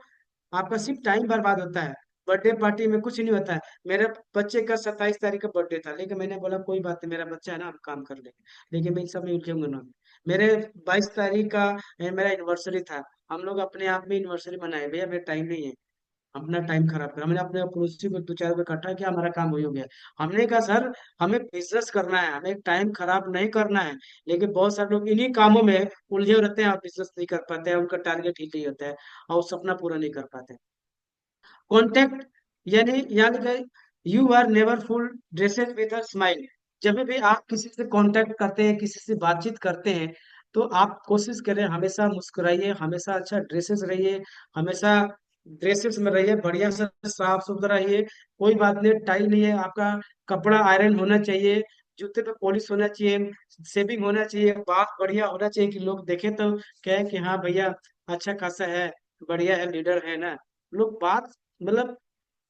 आपका सिर्फ टाइम बर्बाद होता है। बर्थडे पार्टी में कुछ नहीं होता है। मेरे बच्चे का 27 तारीख का बर्थडे था, लेकिन मैंने बोला कोई बात नहीं, मेरा बच्चा है ना, हम काम कर लेंगे, लेकिन मैं इन सब में उलझूंगा ना। मेरे 22 तारीख का मेरा एनिवर्सरी था, हम लोग अपने आप में एनिवर्सरी मनाए, भैया मेरा टाइम नहीं है अपना टाइम खराब कर। हमने अपने पड़ोसी को 2 4 रुपये इकट्ठा किया, हमारा काम वही हो गया। हमने कहा सर हमें बिजनेस करना है, हमें टाइम खराब नहीं करना है। लेकिन बहुत सारे लोग इन्हीं कामों में उलझे रहते हैं और बिजनेस नहीं कर पाते हैं, उनका टारगेट ही नहीं होता है और वो सपना पूरा नहीं कर पाते। कॉन्टेक्ट, यानी यानी you are never full dressed with a smile. जब भी आप किसी से कांटेक्ट करते हैं, किसी से बातचीत करते हैं, तो आप कोशिश करें हमेशा मुस्कुराइए, हमेशा अच्छा ड्रेसेस रहिए, हमेशा ड्रेसेस में रहिए, बढ़िया से साफ सुथरा रहिए। कोई बात नहीं, टाई नहीं है आपका, कपड़ा आयरन होना चाहिए, जूते पे पॉलिश होना चाहिए, सेविंग होना चाहिए, बात बढ़िया होना चाहिए कि लोग देखें तो कहें कि हाँ भैया अच्छा खासा है, बढ़िया है, लीडर है ना। लोग बात मतलब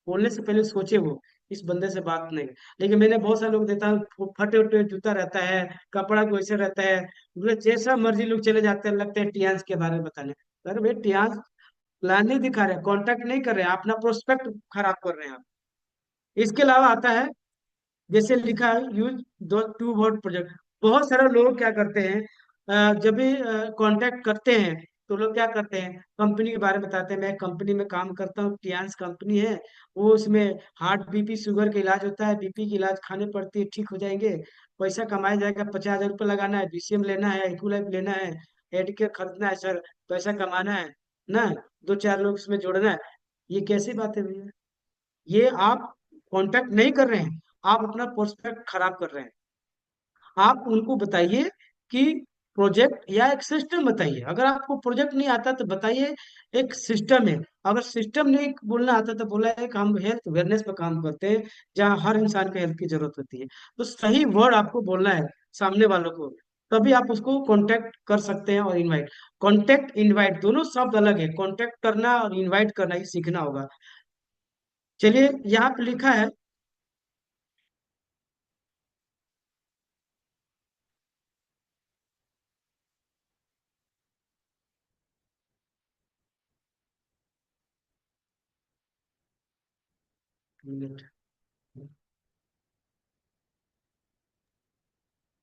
बोलने से पहले सोचे वो इस बंदे से बात नहीं। लेकिन मैंने बहुत सारे लोग देखता हूँ वो फटे उटे जूता रहता है, कपड़ा को ऐसे रहता है, मतलब जैसा मर्जी लोग चले जाते हैं, लगते हैं टियान्स के बारे में बताने। अरे भाई टियान्स प्लान नहीं दिखा रहे, कांटेक्ट नहीं कर रहे हैं, अपना प्रोस्पेक्ट खराब कर रहे हैं आप। इसके अलावा आता है, जैसे लिखा है यूज दो टू वर्ड प्रोजेक्ट। बहुत सारे लोग क्या करते हैं, जब भी कांटेक्ट करते हैं तो लोग क्या करते हैं, कंपनी के बारे में बताते हैं, मैं कंपनी में काम करता हूँ, टियान्स कंपनी है, वो उसमें हार्ट बीपी शुगर का इलाज होता है, बीपी की इलाज खाने पड़ती है, ठीक हो जाएंगे, पैसा कमाया जाएगा, 50,000 रुपये लगाना है, बीसीएम लेना है, इक्विलाइफ लेना है, एडकेयर खरीदना है सर, पैसा कमाना है ना, 2 4 लोग इसमें जोड़ना है। ये कैसी बात है भैया, ये आप कांटेक्ट नहीं कर रहे हैं, आप अपना प्रोस्पेक्ट खराब कर रहे हैं। आप उनको बताइए कि प्रोजेक्ट या एक सिस्टम बताइए, अगर आपको प्रोजेक्ट नहीं आता तो बताइए एक सिस्टम है। अगर सिस्टम नहीं बोलना आता तो बोला है कि हम हेल्थ वेलनेस पर काम करते हैं, जहाँ हर इंसान को हेल्थ की जरूरत होती है। तो सही वर्ड आपको बोलना है सामने वालों को, तभी आप उसको कांटेक्ट कर सकते हैं। और इनवाइट, कांटेक्ट इनवाइट दोनों शब्द अलग है, कांटेक्ट करना और इनवाइट करना ही सीखना होगा। चलिए यहाँ पे लिखा है, मिनट,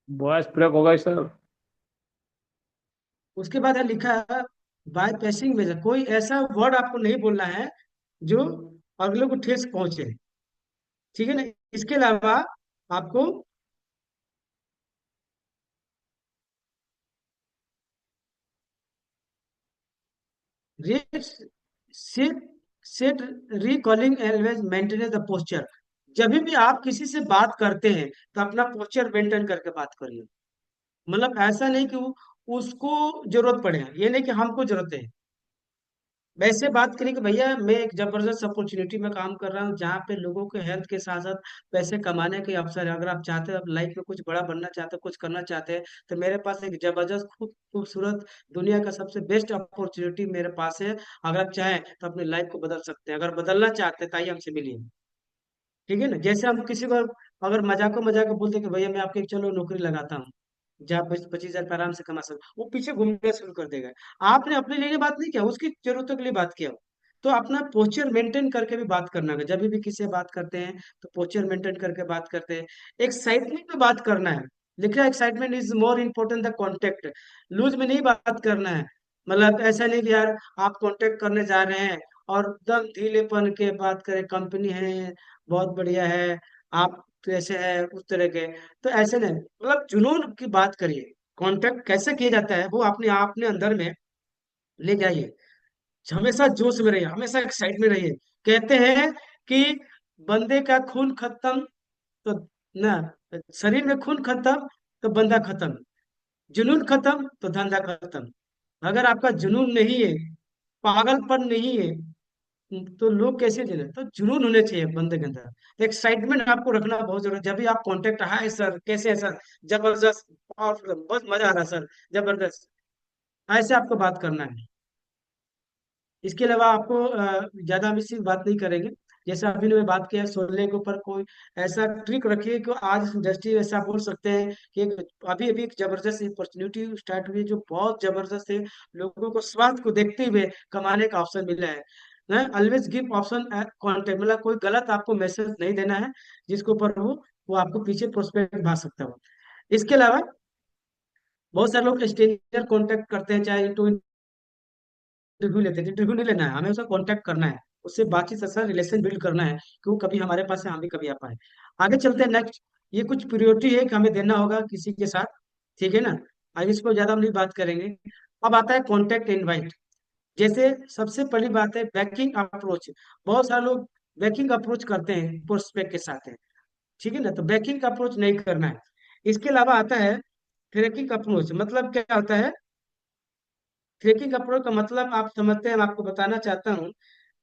वॉइस ब्रेक हो गई सर। उसके बाद है लिखा है बाय पैसिंग मेजर, कोई ऐसा वर्ड आपको नहीं बोलना है जो अगले को ठेस पहुंचे, ठीक है ना। इसके अलावा आपको set set recalling always maintain the posture. जब भी आप किसी से बात करते हैं तो अपना पोस्चर मेंटेन करके बात करिए। मतलब ऐसा नहीं कि उसको जरूरत पड़े, ये नहीं कि हमको जरूरत है। वैसे बात करें कि भैया मैं एक जबरदस्त अपॉर्चुनिटी में काम कर रहा हूँ जहाँ पे लोगों के हेल्थ के साथ साथ पैसे कमाने के अवसर है। अगर आप चाहते हैं, आप लाइफ में कुछ बड़ा बनना चाहते हैं, कुछ करना चाहते हैं, तो मेरे पास एक जबरदस्त खूबसूरत दुनिया का सबसे बेस्ट अपॉर्चुनिटी मेरे पास है। अगर आप चाहें तो अपनी लाइफ को बदल सकते हैं। अगर बदलना चाहते हैं तो आइए हमसे मिलिए। ठीक है ना? जैसे हम किसी को अगर मजाको मजाक में बोलते हैं कि भैया मैं आपके चलो नौकरी लगाता हूँ जहाँ 25,000 रुपये आराम से कमा सकते, वो पीछे घूमना शुरू कर देगा। आपने अपने लिए बात नहीं किया, उसकी जरूरतों के लिए बात किया। तो अपना पोस्चर मेंटेन करके भी बात करना है। जब भी किसी से बात करते हैं तो पोस्चर मेंटेन करके बात करते हैं। एक्साइटमेंट में बात करना है। लिख रहा है excitement is more important the contact. Loose में नहीं बात करना है। मतलब ऐसा नहीं कि यार आप कॉन्टेक्ट करने जा रहे हैं और एकदम ढीलेपन के बात करें, कंपनी है बहुत बढ़िया है, आप कैसे है उस तरह के। तो ऐसे नहीं, मतलब जुनून की बात करिए। कांटेक्ट कैसे किया जाता है वो अपने आपने अंदर में ले जाइए। हमेशा जोश में रहिए, हमेशा एक्साइट में रहिए। कहते हैं कि बंदे का खून खत्म तो ना, शरीर में खून खत्म तो बंदा खत्म, जुनून खत्म तो धंधा खत्म। अगर आपका जुनून नहीं है, पागलपन नहीं है, तो लोग कैसे चले? तो जुनून होने चाहिए बंदे के अंदर। तो एक्साइटमेंट आपको रखना बहुत जरूरी है। जब भी आप कांटेक्ट, हाय सर कैसे है सर, जबरदस्त और बहुत मजा आ रहा है सर, जबरदस्त, ऐसे आपको बात करना है। इसके अलावा आपको ज्यादा हम इसी बात नहीं करेंगे। जैसे अभी ने बात किया सोलने के ऊपर, कोई ऐसा ट्रिक रखिए कि आज इंडस्ट्री ऐसा बोल सकते हैं कि अभी अभी एक जबरदस्त अपॉर्चुनिटी स्टार्ट हुई है जो बहुत जबरदस्त है। लोगों को स्वास्थ्य को देखते हुए कमाने का अवसर मिला है। ऑलवेज गिव ऑप्शन कॉन्टेक्ट, मतलब कोई गलत आपको मैसेज नहीं देना है जिसके ऊपर वो आपको पीछे प्रोस्पेक्ट भा सकता हो। इसके अलावा बहुत सारे लोग स्ट्रेंजर कॉन्टेक्ट करते हैं, चाहे इंटरव्यू लेते हैं। इंटरव्यू नहीं लेना है, हमें उसका कांटेक्ट करना है, उससे बातचीत से रिलेशन बिल्ड करना है कि वो कभी हमारे पास है, हम भी कभी आ पाए। आगे चलते हैं नेक्स्ट। ये कुछ प्रियोरिटी है कि हमें देना होगा किसी के साथ। ठीक है ना? आगे इसको ज्यादा हम नहीं बात करेंगे। अब आता है कॉन्टेक्ट इनवाइट। जैसे सबसे पहली बात है बैकिंग अप्रोच। बहुत सारे लोग बैकिंग अप्रोच करते हैं प्रोस्पेक्ट के साथ है। ठीक है ना? तो बैकिंग अप्रोच नहीं करना है। इसके अलावा आता है ट्रैकिंग अप्रोच। मतलब क्या होता है ट्रैकिंग अप्रोच का? मतलब आप समझते हैं, मैं आपको बताना चाहता हूँ।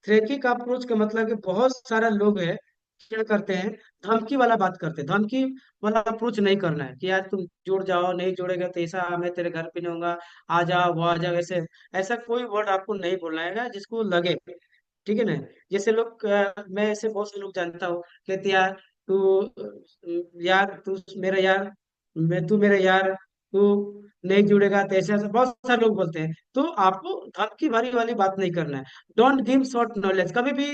थ्रेकिक अप्रोच का मतलब कि बहुत सारा लोग है क्या करते हैं, धमकी वाला बात करते हैं। धमकी वाला अप्रोच नहीं करना है कि यार तुम जुड़ जाओ, नहीं जुड़ेगा तो ऐसा मैं तेरे घर पे नहीं होऊंगा, आ जाओ वो आ जाओ, ऐसे ऐसा कोई वर्ड आपको नहीं बोलना है जिसको लगे। ठीक है ना? जैसे लोग मैं ऐसे बहुत से लोग जानता हूँ, कहते यार तू यार तू मेरा यार, मैं तू मेरा यार, तू नहीं जुड़ेगा तो ऐसे ऐसे बहुत सारे लोग बोलते हैं। तो आपको धमकी भरी वाली बात नहीं करना है। Don't give short knowledge. कभी भी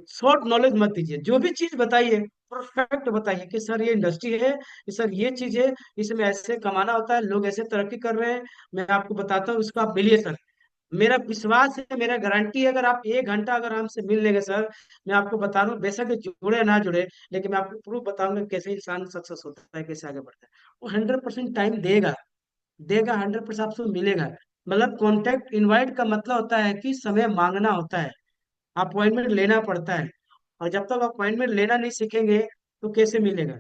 शॉर्ट नॉलेज मत दीजिए। जो भी चीज बताइए परफेक्ट बताइए कि सर ये इंडस्ट्री है, ये सर ये चीज है, इसमें ऐसे कमाना होता है, लोग ऐसे तरक्की कर रहे हैं, मैं आपको बताता हूँ, इसको आप मिलिए सर। मेरा विश्वास है, मेरा गारंटी है, अगर आप 1 घंटा अगर हमसे मिल लेंगे सर, मैं आपको बता रहा हूँ, बेशक ये जुड़े ना जुड़े, लेकिन मैं आपको प्रूफ बताऊंगा कि कैसे इंसान सक्सेस होता है, कैसे आगे बढ़ता है। वो 100% टाइम देगा, देगा 100% आपसे मिलेगा। मतलब कॉन्टेक्ट इनवाइट का मतलब होता है कि समय मांगना होता है, अपॉइंटमेंट लेना पड़ता है। और जब तक अपॉइंटमेंट लेना नहीं सीखेंगे तो कैसे मिलेगा?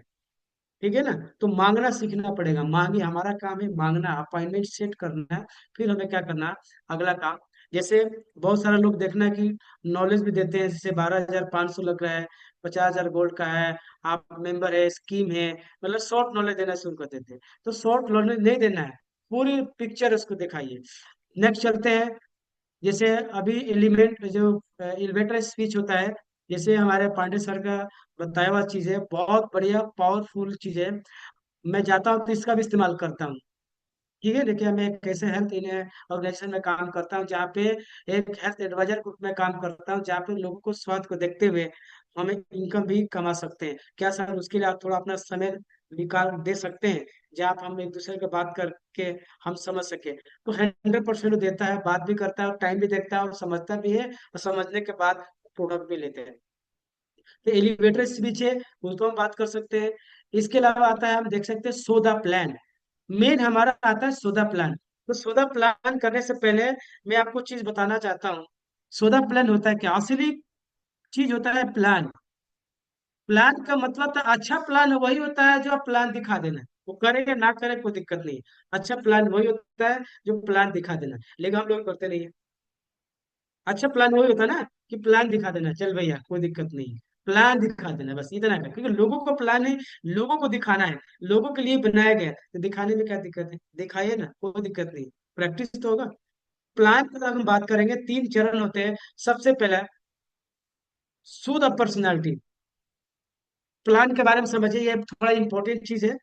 ठीक है ना? तो मांगना सीखना पड़ेगा। मांगे, हमारा काम है मांगना, अपॉइंटमेंट सेट करना है। फिर हमें क्या करना है, अगला काम। जैसे बहुत सारे लोग देखना है कि नॉलेज भी देते हैं, जैसे 12,500 लग रहा है, 50,000 गोल्ड का है, आप मेंबर है, स्कीम है, मतलब शॉर्ट नॉलेज देना शुरू कर देते हैं। तो शॉर्ट नॉलेज नहीं देना है, पूरी पिक्चर उसको दिखाइए। नेक्स्ट चलते हैं। जैसे अभी एलिमेंट जो एलिवेटर स्पीच होता है, जैसे हमारे पांडे सर का बताया हुआ चीज है, बहुत बढ़िया पावरफुल चीज है। मैं जाता हूँ तो इसका भी इस्तेमाल करता हूँ। ठीक है? देखिए मैं एक ऐसे हेल्थ इन ऑर्गेनाइजेशन में काम करता हूँ जहाँ पे एक हेल्थ एडवाइजर ग्रुप में काम करता हूँ, जहाँ पे लोगों को स्वास्थ्य को देखते हुए हमें इनकम भी कमा सकते हैं। क्या सर उसके लिए आप थोड़ा अपना समय निकाल दे सकते हैं, जहाँ आप हम एक दूसरे के बात करके हम समझ सके? तो 100% देता है, बात भी करता है और टाइम भी देखता है और समझता भी है, और समझने के बाद प्रोडक्ट भी लेते हैं। तो एलिवेटर स्पीच है, उस पर हम बात कर सकते हैं। इसके अलावा आता है, हम देख सकते हैं सोदा प्लान। मेन हमारा आता है सोदा प्लान। तो सोदा प्लान करने से पहले मैं आपको चीज बताना चाहता हूँ। सोदा प्लान होता है क्या? असली चीज होता है प्लान। प्लान का मतलब था अच्छा प्लान वही होता है जो प्लान दिखा देना है। वो करेगा ना करे कोई दिक्कत नहीं है। अच्छा प्लान वही होता है जो प्लान दिखा देना है, लेकिन हम लोग करते नहीं है। अच्छा प्लान वही होता ना कि प्लान दिखा देना, चल भैया कोई दिक्कत नहीं, प्लान दिखा देना, बस इतना कर, क्योंकि लोगों को प्लान है, लोगों को दिखाना है, लोगों के लिए बनाया गया है, तो दिखाने में क्या दिक्कत है, दिखाइए ना, कोई दिक्कत नहीं, प्रैक्टिस तो होगा। प्लान की अगर हम बात करेंगे, 3 चरण होते हैं। सबसे पहला, सूद ऑफ पर्सनैलिटी। प्लान के बारे में समझिए, ये थोड़ा इंपॉर्टेंट चीज है।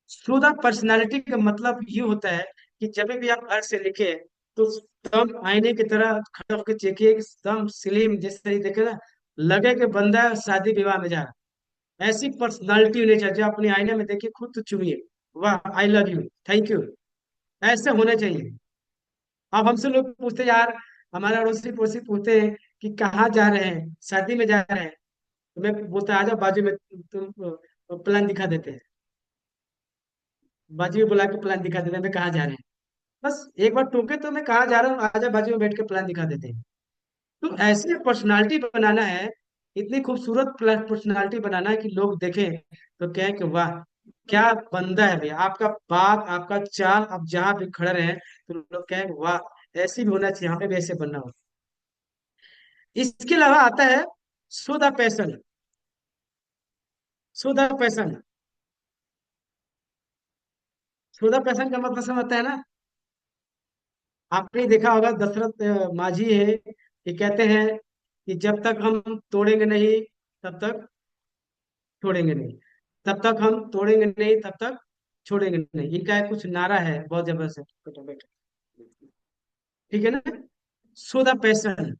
सूद ऑफ पर्सनैलिटी का मतलब ये होता है कि जब भी आप घर से लिखे, तो एकदम आईने की तरह खड़े होकर देखिए, एकदम स्लिम जैसे ही देखे ना, लगे कि बंदा शादी विवाह में जा रहा है। ऐसी पर्सनालिटी होनी चाहिए जो अपने आईने में देखिए, खुद तो चुनिए, वाह I love you, thank you, ऐसे होने चाहिए। अब हमसे लोग पूछते यार, हमारे अड़ोसी पड़ोसी पूछते हैं कि कहाँ जा रहे हैं, शादी में जा रहे हैं, तो मैं बोलता आ जाओ बाजू में, तुम प्लान दिखा देते हैं, बाजू में बुला के प्लान दिखा देते हैं, मैं कहाँ जा रहे हैं, बस एक बार टोके तो मैं कहाँ जा रहा हूँ, आजा बाजू में बैठ के प्लान दिखा देते हैं। तो ऐसी पर्सनालिटी बनाना है, इतनी खूबसूरत पर्सनालिटी बनाना है कि लोग देखें तो कहें कि वाह, क्या बंदा है भैया, आपका बात आपका चाल, आप जहाँ भी खड़े रहे तो लोग कहें वाह, ऐसी भी होना चाहिए, हमें भी ऐसे बनना हो। इसके अलावा आता है show the passion. Show the passion, show the passion का मतलब समझता है ना। आपने देखा होगा दशरथ मांझी है, ये कहते हैं कि जब तक हम तोड़ेंगे नहीं, तब तक छोड़ेंगे नहीं, तब तक हम तोड़ेंगे नहीं, तब तक छोड़ेंगे नहीं, इनका एक कुछ नारा है, बहुत जबरदस्त है, बेटा बेटा, ठीक है ना। सो द पैशन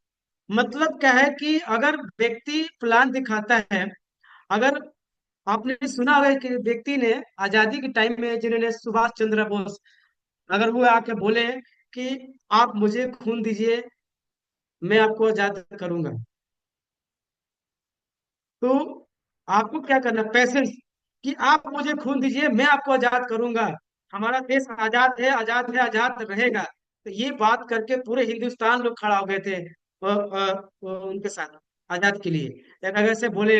मतलब क्या है कि अगर व्यक्ति प्लान दिखाता है, अगर आपने सुना होगा कि व्यक्ति ने आजादी के टाइम में, जिन्होंने सुभाष चंद्र बोस, अगर वो आके बोले कि आप मुझे खून दीजिए, मैं आपको आजाद करूंगा, तो आपको क्या करना, पैसेंस, कि आप मुझे खून दीजिए, मैं आपको आजाद करूंगा, हमारा देश आजाद है, आजाद है, आजाद रहेगा। तो ये बात करके पूरे हिंदुस्तान लोग खड़ा हो गए थे उनके साथ, आजाद के लिए। एक अगर से बोले,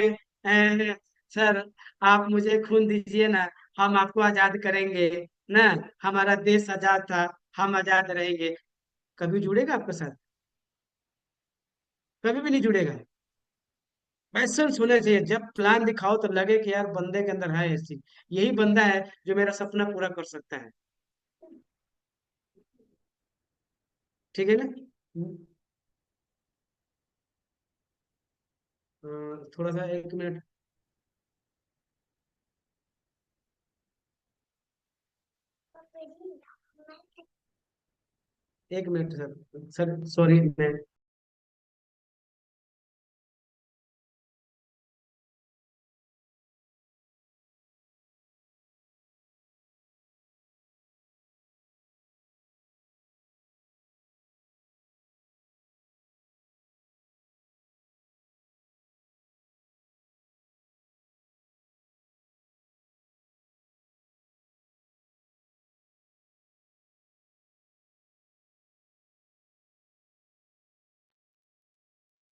सर आप मुझे खून दीजिए ना, हम आपको आजाद करेंगे ना, हमारा देश आजाद था, हम आजाद रहेंगे, कभी जुड़ेगा आपके साथ, कभी भी नहीं जुड़ेगा। पैशन होना चाहिए, जब प्लान दिखाओ तो लगे कि यार बंदे के अंदर है ऐसी, यही बंदा है जो मेरा सपना पूरा कर सकता है, ठीक है ना। थोड़ा सा 1 minute, 1 minute sir, sir sorry मैं,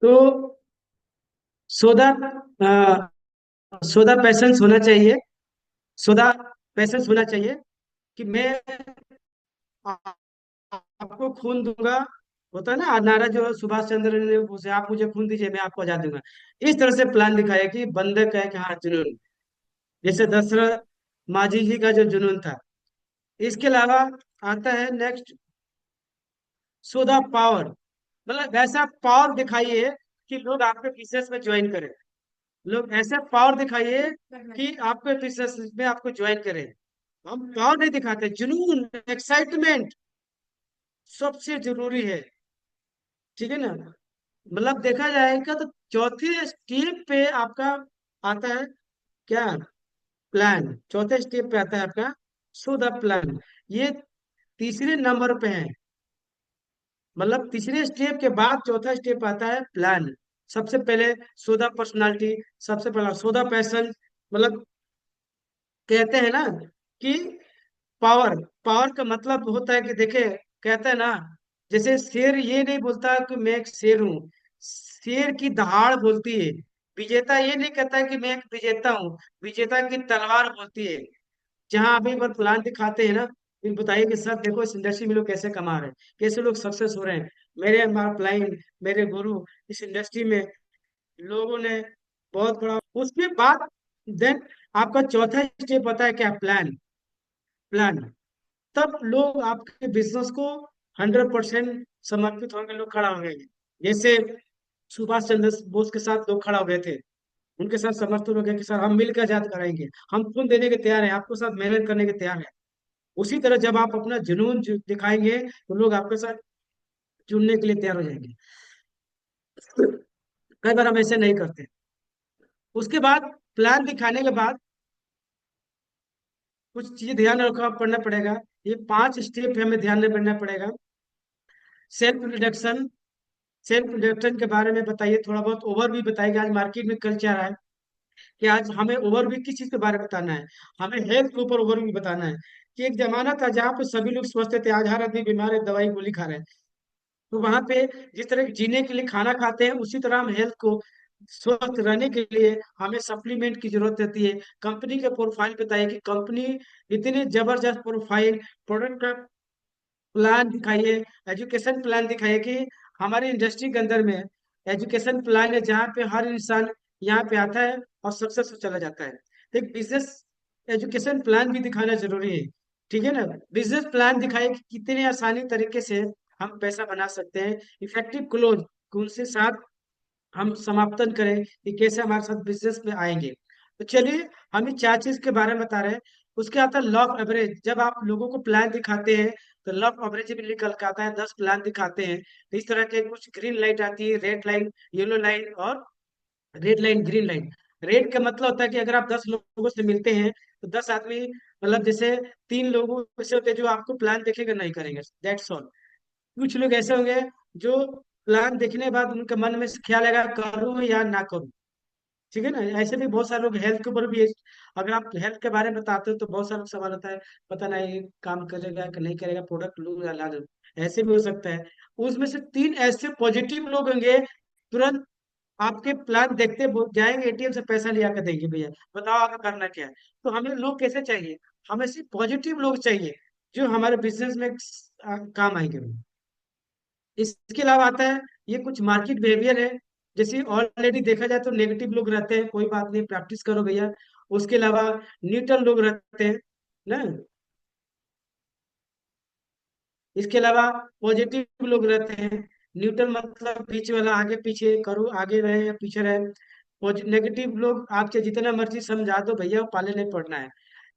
तो सौदा, सौदा पैशन होना चाहिए, सौदा पैशन होना चाहिए कि मैं आपको खून दूंगा, होता है ना नारा जो सुभाष चंद्र ने उसे, आप मुझे खून दीजिए मैं आपको आजाद दूंगा। इस तरह से प्लान दिखाया कि बंदे का है कि हाँ जुनून, जैसे दशरथ मांझी जी का जो जुनून था। इसके अलावा आता है नेक्स्ट, सुधा पावर, मतलब ऐसा पावर दिखाइए कि लोग आपके बिजनेस में ज्वाइन करें, लोग ऐसा पावर दिखाइए कि आपके बिजनेस में आपको ज्वाइन करें। हम पावर नहीं दिखाते, जुनून, एक्साइटमेंट सबसे जरूरी है, ठीक है ना। मतलब देखा जाएगा तो चौथे स्टेप पे आपका आता है क्या, प्लान, चौथे स्टेप पे आता है आपका सो द प्लान, ये तीसरे नंबर पे है, मतलब तीसरे स्टेप के बाद चौथा स्टेप आता है प्लान। सबसे पहले सोदा पर्सनालिटी, सबसे पहला सोदा पैशन, मतलब कहते हैं ना कि पावर, पावर का मतलब होता है कि देखे, कहते हैं ना, जैसे शेर ये नहीं बोलता कि मैं एक शेर हूँ, शेर की दहाड़ बोलती है। विजेता ये नहीं कहता है कि मैं एक विजेता हूँ, विजेता की तलवार बोलती है। जहां अभी पर प्लान दिखाते हैं ना, फिर बताइए कि सर देखो इस इंडस्ट्री में लोग कैसे कमा रहे हैं, कैसे लोग सक्सेस हो रहे हैं, मेरे अपलाइन, मेरे गुरु इस इंडस्ट्री में लोगों ने बहुत बड़ा। उसके बाद देन आपका चौथा स्टेप होता है क्या? प्लान। प्लान। तब लोग आपके बिजनेस को 100% समर्पित होंगे, लोग खड़ा होंगे। जैसे सुभाष चंद्र बोस के साथ लोग खड़ा हो गए थे, उनके साथ समर्थन हो गया कि सर हम मिलकर आजाद कराएंगे, हम खून देने के तैयार हैं, आपके साथ मेहनत करने के तैयार हैं। उसी तरह जब आप अपना जुनून दिखाएंगे तो लोग आपके साथ जुड़ने के लिए तैयार हो जाएंगे। कई बार हम ऐसे नहीं करते। उसके बाद प्लान दिखाने के बाद कुछ चीजें ध्यान रखना पड़ना पड़ेगा। ये 5 स्टेप हमें ध्यान में रखना पड़ेगा। Self introduction. सेल्फ इंट्रोडक्शन के बारे में बताइए, थोड़ा बहुत ओवरव्यू बताइए आज मार्केट में कल क्या रहा है। कि आज हमें ओवरव्यू किस चीज के बारे में बताना है? हमें हेल्थ के ऊपर ओवरव्यू बताना है। कि एक जमाना था जहाँ पे सभी लोग स्वस्थ थे, आज हर आदमी बीमार है, दवाई गोली खा रहे हैं। तो वहां पे जिस तरह जीने के लिए खाना खाते हैं, उसी तरह हम हेल्थ को स्वस्थ रहने के लिए हमें सप्लीमेंट की जरूरत रहती है। कंपनी के प्रोफाइल बताइए कि कंपनी इतनी जबरदस्त प्रोफाइल, प्रोडक्ट का प्लान दिखाइए, एजुकेशन प्लान दिखाइए कि हमारी इंडस्ट्री के अंदर में एजुकेशन प्लान है जहाँ पे हर इंसान यहाँ पे आता है और सक्सेस हो चला जाता है। तो एक बिजनेस एजुकेशन प्लान भी दिखाना जरूरी है। ठीक है ना? बिजनेस प्लान दिखाइए कि कितने आसानी तरीके से हम पैसा बना सकते हैं। इफेक्टिव क्लोज उनसे साथ हम समाप्तन करें कि कैसे हमारे साथ बिजनेस में आएंगे। तो चलिए, हम ये 4 चीज के बारे में बता रहे हैं। उसके आता है लॉ ऑफ एवरेज। जब आप लोगों को प्लान दिखाते हैं तो लॉ ऑफ एवरेज भी निकल के आता है। 10 प्लान दिखाते हैं तो इस तरह के कुछ ग्रीन लाइट आती है, रेड लाइन, येलो लाइन और red line, green line. Red का मतलब होता है कि अगर आप 10 लोगों से मिलते हैं तो 10 आदमी, मतलब जैसे 3 लोगों ऐसे होते हैं जो आपको प्लान देखेगा नहीं करेंगे, दैट्स ऑल। कुछ लोग ऐसे होंगे जो प्लान देखने के बाद उनके मन में ख्याल आएगा करूं या ना करूं। ठीक है ना? ऐसे भी बहुत सारे लोग हेल्थ के ऊपर भी, अगर आप हेल्थ के बारे में बताते हो तो बहुत सारा सवाल होता है, पता नहीं काम करेगा कि नहीं करेगा, प्रोडक्ट लूं या ला लूं। ऐसे भी हो सकता है। उसमें से 3 ऐसे पॉजिटिव लोग होंगे, तुरंत आपके प्लान देखते जाएंगे, एटीएम से पैसा लिया कर देंगे, भैया बताओ आगे करना क्या है। तो हमें लोग कैसे चाहिए? हमें सिर्फ पॉजिटिव लोग चाहिए जो हमारे बिजनेस में काम आएंगे। इसके अलावा आता है ये कुछ मार्केट बिहेवियर है। जैसे ऑलरेडी देखा जाए तो नेगेटिव लोग रहते हैं, कोई बात नहीं, प्रैक्टिस करो भैया। उसके अलावा न्यूट्रल लोग रहते हैं ना। इसके अलावा पॉजिटिव लोग रहते हैं। न्यूट्रल मतलब बीच वाला, आगे पीछे करो, आगे रहे या पीछे रहे। नेगेटिव लोग आपसे जितना मर्जी समझा दो भैया, वो पाले नहीं पड़ना है।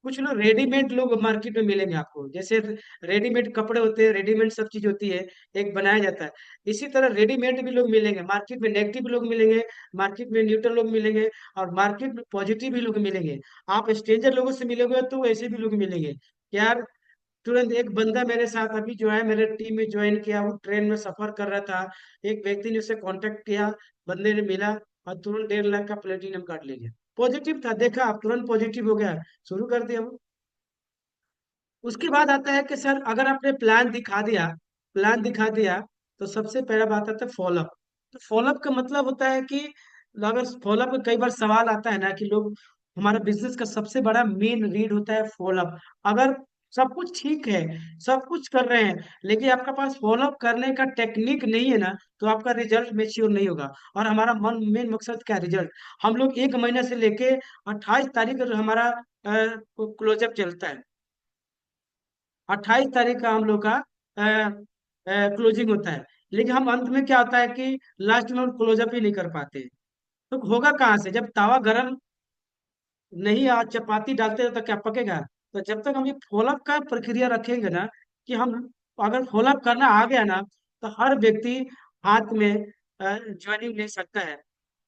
कुछ लोग रेडीमेड लोग मार्केट में मिलेंगे आपको। जैसे रेडीमेड कपड़े होते हैं, रेडीमेड सब चीज होती है, एक बनाया जाता है। इसी तरह रेडीमेड भी लोग मिलेंगे मार्केट में, नेगेटिव लोग मिलेंगे मार्केट में, न्यूट्रल लोग मिलेंगे और मार्केट में पॉजिटिव भी लोग मिलेंगे। आप स्ट्रेंजर लोगों से मिलोगे तो ऐसे भी लोग मिलेंगे। यार, तुरंत एक बंदा मेरे साथ अभी जो है मेरे टीम में ज्वाइन किया, वो ट्रेन में सफर कर रहा था। एक व्यक्ति ने उसे कांटेक्ट किया, बंदे ने मिला और तुरंत 1.5 लाख का प्लेटिनम कार्ड ले लिया। पॉजिटिव था, देखा आप, तुरंत पॉजिटिव हो गया, शुरू कर दिया वो। उसके बाद आता है कि सर अगर आपने प्लान दिखा दिया, प्लान दिखा दिया तो सबसे पहला बात आता है फॉलोअप। तो फॉलोअप का मतलब होता है कि अगर फॉलोअप का कई बार सवाल आता है ना कि लोग, हमारा बिजनेस का सबसे बड़ा मेन रीड होता है फॉलोअप। अगर सब कुछ ठीक है, सब कुछ कर रहे हैं, लेकिन आपके पास फॉलोअप करने का टेक्निक नहीं है ना, तो आपका रिजल्ट मेच्योर नहीं होगा। और हमारा मन मेन मकसद क्या है? रिजल्ट। हम लोग 1 महीने से लेके 28 तारीख हमारा क्लोजअप चलता है। 28 तारीख का हम लोग का क्लोजिंग होता है। लेकिन हम अंत में क्या होता है कि लास्ट में हम क्लोजअप ही नहीं कर पाते। तो होगा कहाँ से? जब तावा गरम नहीं, आज चपाती डालते हैं तो क्या पकेगा? तो जब तक हम ये फॉलोअप का प्रक्रिया रखेंगे ना, कि हम अगर फॉलोअप करना आ गया ना, तो हर व्यक्ति हाथ में ज्वाइनिंग ले सकता है।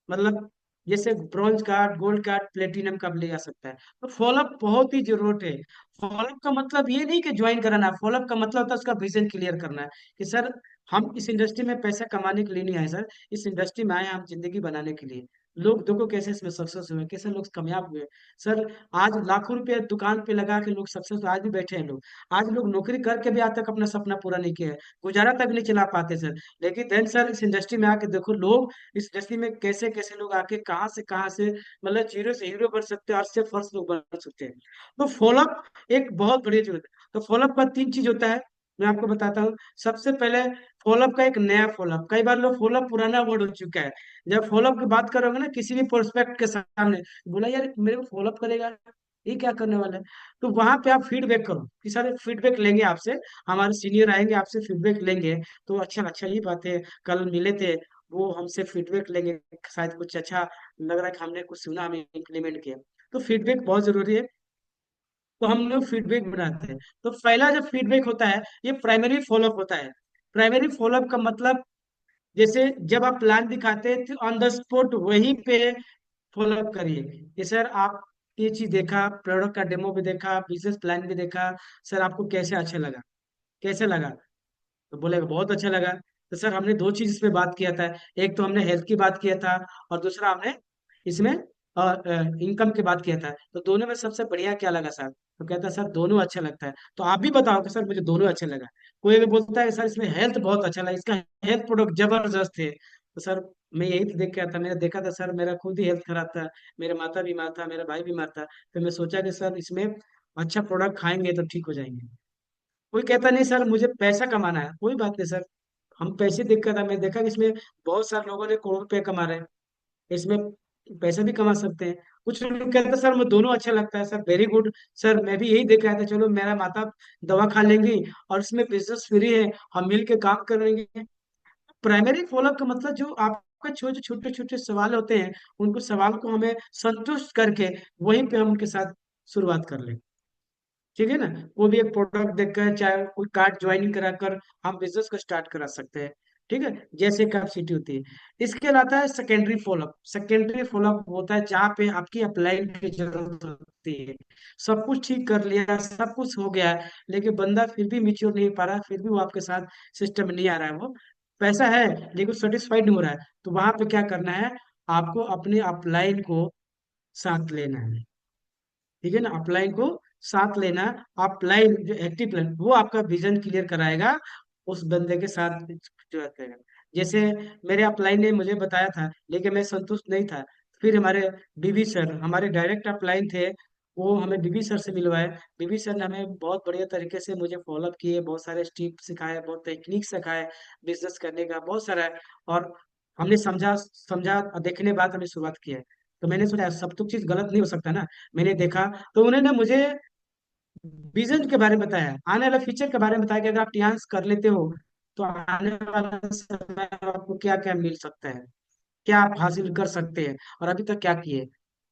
मतलब जैसे bronze card, gold card, platinum का भी ले जा सकता है। तो फॉलोअप बहुत ही जरूरत है। फॉलोअप का मतलब ये नहीं कि ज्वाइन कराना, फॉलोअप का मतलब होता है उसका विजन क्लियर करना है। कि सर हम इस इंडस्ट्री में पैसा कमाने के लिए नहीं आए सर, इस इंडस्ट्री में आए हैं हम जिंदगी बनाने के लिए। लोग देखो कैसे इसमें सक्सेस हुए, कैसे लोग कामयाब हुए। सर आज लाखों रुपए दुकान पे लगा के लोग सक्सेस, आज भी बैठे हैं लोग। आज लोग नौकरी करके भी आज तक अपना सपना पूरा नहीं किया है, गुजारा तक नहीं चला पाते सर। लेकिन देन सर इस इंडस्ट्री में आके देखो लोग, इस इंडस्ट्री में कैसे कैसे लोग आके कहाँ से मतलब जीरो से हीरो बन सकते हैं, अर्श से फर्श लोग बन सकते हैं। तो फॉलोअप एक बहुत बड़ी जरूरत है। तो फॉलोअप का 3 चीज होता है। मैं आपको बताता हूँ। सबसे पहले फॉलोअप का एक नया फॉलोअप, कई बार लोग फॉलोअप पुराना वर्ड हो चुका है। जब फॉलोअप की बात करोगे ना किसी भी प्रोस्पेक्ट के सामने, बोला यार मेरे को फॉलोअप करेगा, ये क्या करने वाला है। तो वहां पे आप फीडबैक करो कि सर फीडबैक लेंगे आपसे, हमारे सीनियर आएंगे आपसे फीडबैक लेंगे। तो अच्छा अच्छा, ये बात है, कल मिले थे, वो हमसे फीडबैक लेंगे, शायद कुछ अच्छा लग रहा है कि हमने कुछ सुना, हमें इम्प्लीमेंट किया। तो फीडबैक बहुत जरूरी है। तो हम लोग फीडबैक बनाते हैं। तो पहला जब फीडबैक होता है, ये प्राइमरी फॉलोअप होता है। प्राइमरी फॉलोअप का मतलब, जैसे जब आप प्लान दिखाते हैं तो ऑन द स्पॉट वहीं पे फॉलोअप करिए कि सर आप ये चीज देखा, प्रोडक्ट का डेमो भी देखा, बिजनेस प्लान भी देखा, सर आपको कैसे अच्छा लगा, कैसे लगा। तो बोलेगा बहुत अच्छा लगा। तो सर हमने दो चीज इसमें बात किया था, एक तो हमने हेल्थ की बात किया था, और दूसरा हमने इसमें इनकम की बात किया था। तो दोनों में सबसे बढ़िया क्या लगा सर। तो कहता है सर दोनों अच्छा लगता है। तो आप भी बताओ कि सर मुझे दोनों अच्छा लगा। कोई भी बोलता है कि सर इसमें हेल्थ बहुत अच्छा लगा, इसका हेल्थ प्रोडक्ट जबरदस्त है। तो सर मैं यही तो देख के आया था, मैंने देखा था सर, मेरा खुद ही हेल्थ खराब था, मेरे माता बीमार था, मेरा भाई बीमार था। तो मैं सोचा कि सर इसमें अच्छा प्रोडक्ट खाएंगे तो ठीक हो जाएंगे। कोई कहता नहीं सर मुझे पैसा कमाना है, कोई बात नहीं सर, हम पैसे देख कर, मैं देखा कि इसमें बहुत सारे लोगों ने करोड़ रुपए कमा रहे हैं, इसमें पैसा भी कमा सकते हैं। कुछ लोग कहते हैं सर मुझे दोनों अच्छा लगता है, सर वेरी गुड, सर मैं भी यही देख रहा था, चलो मेरा माता दवा खा लेंगी और इसमें बिजनेस फ्री है, हम मिल के काम करेंगे। प्राइमरी फॉलोअप का मतलब जो आपका छोटे छोटे छोटे सवाल होते हैं, उनको सवाल को हमें संतुष्ट करके वहीं पे हम उनके साथ शुरुआत कर लें। ठीक है ना। कोई भी एक प्रोडक्ट देखकर, चाहे कोई कार्ड ज्वाइनिंग कराकर हम बिजनेस को स्टार्ट करा सकते हैं। ठीक है, जैसे कैपेसिटी होती है। इसके अलावा है सेकेंडरी फॉलोअप। सेकेंडरी फॉलोअप होता है जहाँ पे आपकी अपलाइन की जरूरत होती है। सब कुछ ठीक कर लिया, सब कुछ हो गया है, लेकिन बंदा फिर भी मिच्योर नहीं पा रहा, फिर भी वो आपके साथ सिस्टम में नहीं आ रहा है, वो पैसा है लेकिन सेटिस्फाइड नहीं हो रहा है। तो वहां पे क्या करना है, आपको अपने अपलाइन को साथ लेना है। ठीक है ना, अपलाइन को साथ लेना। अपलाइन जो एक्टिव प्लान, वो आपका विजन क्लियर कराएगा, उस बंदे के साथ जो करेगा। जैसे मेरे अपलाइन ने मुझे बताया था लेकिन मैं संतुष्ट नहीं था, फिर हमारे बीबी सर, हमारे डायरेक्ट अपलाइन थे, वो हमें बीबी सर से मिलवाए। बीबी सर ने हमें बहुत बढ़िया तरीके से मुझे फॉलोअप किए, बहुत सारे स्टेप सिखाए, बहुत टेक्निक सिखाए बिजनेस करने का, बहुत सारा है। और हमने समझा समझा और देखने बाद हमने शुरुआत की है। तो मैंने सोचा सब तो चीज गलत नहीं हो सकता ना। मैंने देखा, तो उन्होंने मुझे विजन के बारे में बताया, आने वाला फ्यूचर के बारे में बताया कि अगर आप टियान्स कर लेते हो तो आने वाला समय में आपको क्या क्या मिल सकता है, क्या आप हासिल कर सकते हैं, और अभी तक क्या किए।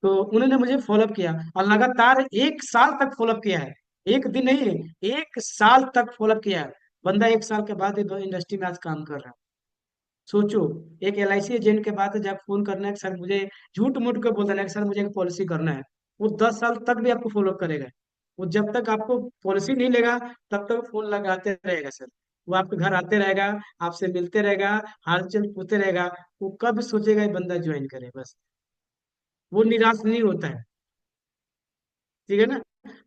तो उन्होंने मुझे फॉलोअप किया और लगातार 1 साल तक फॉलोअप किया है। एक दिन नहीं, 1 साल तक फॉलोअप किया है। बंदा 1 साल के बाद इंडस्ट्री में आज काम कर रहा है। सोचो, एक LIC एजेंट के बाद जब फोन करना है कि सर मुझे, झूठ मूठ के बोल देना है कि सर मुझे एक पॉलिसी करना है, वो 10 साल तक भी आपको फॉलो करेगा। वो जब तक आपको पॉलिसी नहीं लेगा तब तक फोन लगाते रहेगा सर। वो आपके घर आते रहेगा, आपसे मिलते रहेगा, हालचाल पूछते रहेगा। वो कब सोचेगा ये बंदा ज्वाइन करे, बस वो निराश नहीं होता है। ठीक है ना।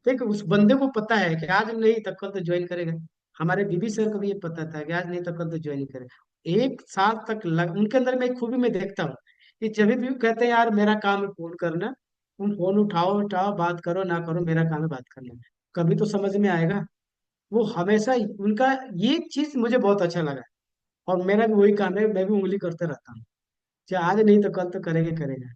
देख उस बंदे को पता है कि आज नहीं तो कल तो ज्वाइन करेगा। हमारे बीबी सर को भी ये पता था कि आज नहीं तो कल तो ज्वाइन करेगा। 1 साल तक उनके अंदर मैं एक खूबी में देखता हूँ कि जब भी वो कहते हैं यार मेरा काम है फोन करना, तुम फोन उठाओ उठाओ, बात करो ना करो, मेरा काम है बात करना, कभी तो समझ में आएगा। वो हमेशा उनका ये चीज मुझे बहुत अच्छा लगा। और मेरा भी वही काम है, मैं भी उंगली करते रहता हूँ, चाहे आज नहीं तो कल तो करेगा करेगा।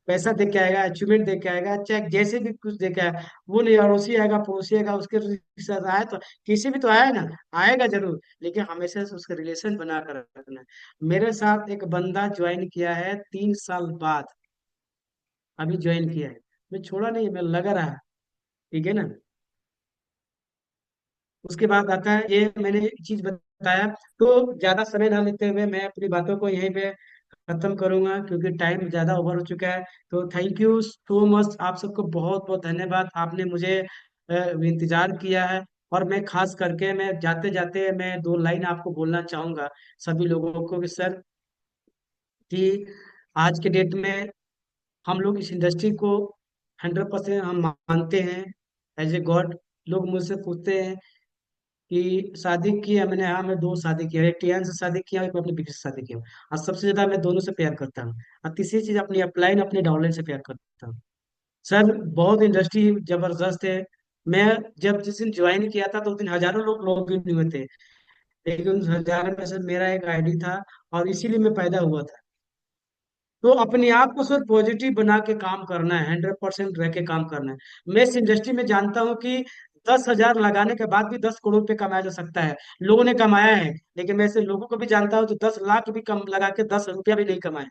पैसा दे के आएगा, अचीवमेंट दे के आएगा, चाहे जैसे भी कुछ दे के आए, वो नहीं अड़ोसी आएगा पड़ोसी आएगा उसके साथ आए तो किसी भी तो आए ना, आएगा जरूर, लेकिन हमेशा से उसका रिलेशन बना कर रखना है। मेरे साथ एक बंदा ज्वाइन किया है 3 साल बाद, अभी ज्वाइन किया है, मैं छोड़ा नहीं, मैं लगा रहा। ठीक है ना। उसके बाद आता है, ये मैंने एक चीज बताया। तो ज्यादा समय ना लेते हुए मैं अपनी बातों को यहीं पे खत्म करूंगा क्योंकि टाइम ज्यादा ओवर हो चुका है। तो थैंक यू सो मच, आप सबको बहुत बहुत धन्यवाद, आपने मुझे इंतजार किया है। और मैं खास करके, मैं जाते जाते मैं 2 लाइन आपको बोलना चाहूंगा सभी लोगों को कि सर, कि आज के डेट में हम लोग इस इंडस्ट्री को 100% हम मानते हैं, एज ए गॉड। लोग मुझसे पूछते हैं कि शादी की है मैंने, हाँ मैं 2 शादी की है, एक टियान से शादी किया, एक मैं अपनी बीवी से शादी की हूँ। और सबसे ज्यादा मैं दोनों से प्यार करता हूँ। और तीसरी चीज अपनी अपलाइन अपने डाउनलाइन से प्यार करता हूँ। सर बहुत इंडस्ट्री जबरदस्त है, मैं जब जिस दिन ज्वाइन किया था तो उस दिन हजारों लोग लॉग इन हुए थे, लेकिन उन हजारों में से मेरा एक आईडी था, और इसीलिए मैं पैदा हुआ था। तो अपने आप को सर पॉजिटिव बना के काम करना है, 100% रह के काम करना है। मैं इस इंडस्ट्री में जानता हूँ कि 10,000 लगाने के बाद भी 10 करोड़ रुपए कमाया जा सकता है। लोगों ने कमाया है, लेकिन मैं ऐसे लोगों को भी जानता हूँ जो 10 लाख भी कम लगा के 10 रुपया भी नहीं कमाए।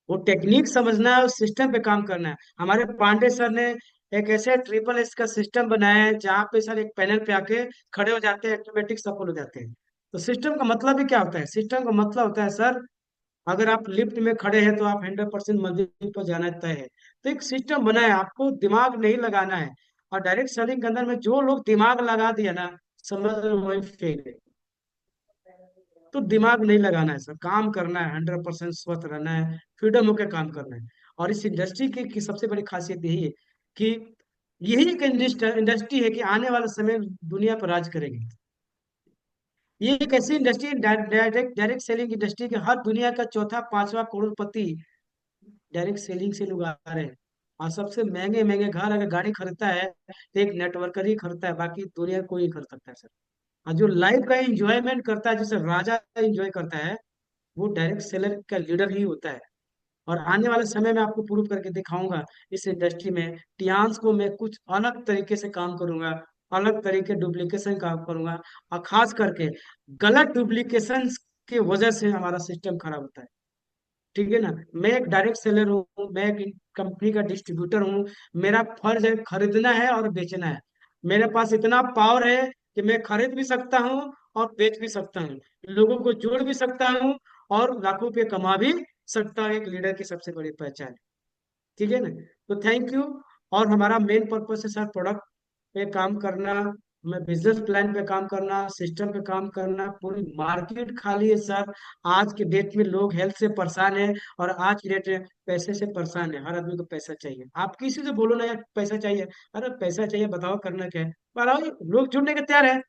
वो टेक्निक समझना है, उस सिस्टम पे काम करना है। हमारे पांडे सर ने एक ऐसे ट्रिपल एस का सिस्टम बनाया है जहाँ पे सर एक पैनल पे आके खड़े हो जाते हैं, ऑटोमेटिक सफल हो जाते हैं। तो सिस्टम का मतलब ही क्या होता है? सिस्टम का मतलब होता है सर, अगर आप लिफ्ट में खड़े हैं तो आप 100% मंजिल पर जाना तय है। तो एक सिस्टम बना है, आपको दिमाग नहीं लगाना है। और डायरेक्ट सेलिंग के अंदर में जो लोग दिमाग लगा दिया ना, समझ लो वही फेल है। तो दिमाग नहीं लगाना है सर, काम करना है, 100% स्वस्थ रहना है, फ्रीडम होकर काम करना है। और इस इंडस्ट्री की सबसे बड़ी खासियत यही है कि यही एक इंडस्ट्री है कि आने वाला समय दुनिया पर राज करेगी। ये एक ऐसी industry, direct direct selling industry के हर दुनिया का चौथा पांचवा करोड़पति डायरेक्ट सेलिंग से लोग आ रहे हैं। और सबसे महंगे महंगे घर अगर गाड़ी खरीदता है तो एक नेटवर्कर ही खरीदता है, बाकी दुनिया कोई नहीं खरीद सकता है सर। और जो लाइफ का एंजॉयमेंट करता है, जैसे राजा एंजॉय करता है, वो डायरेक्ट सेलर का लीडर ही होता है। और आने वाले समय में आपको प्रूव करके दिखाऊंगा इस इंडस्ट्री में, टियान्स को मैं कुछ अलग तरीके से काम करूंगा, अलग तरीके डुप्लीकेशन काम करूंगा। और खास करके गलत डुप्लीकेशन की वजह से हमारा सिस्टम खराब होता है। ठीक है ना? मैं एक डायरेक्ट सेलर हूँ, मैं एक कंपनी का डिस्ट्रीब्यूटर हूँ। मेरा फर्ज है खरीदना है और बेचना है। मेरे पास इतना पावर है कि मैं खरीद भी सकता हूँ और बेच भी सकता हूँ, लोगों को जोड़ भी सकता हूँ और लाखों रुपये कमा भी सकता हूँ। एक लीडर की सबसे बड़ी पहचान। ठीक है ना? तो थैंक यू। और हमारा मेन पर्पस है सर प्रोडक्ट पे काम करना, मैं बिजनेस प्लान पे काम करना, सिस्टम पे काम करना। पूरी मार्केट खाली है सर। आज के डेट में लोग हेल्थ से परेशान है, और आज की डेट में पैसे से परेशान है। हर आदमी को पैसा चाहिए। आप किसी से बोलो ना यार पैसा चाहिए, अरे पैसा चाहिए, बताओ करना क्या है, बताओ। लोग जुड़ने के तैयार है।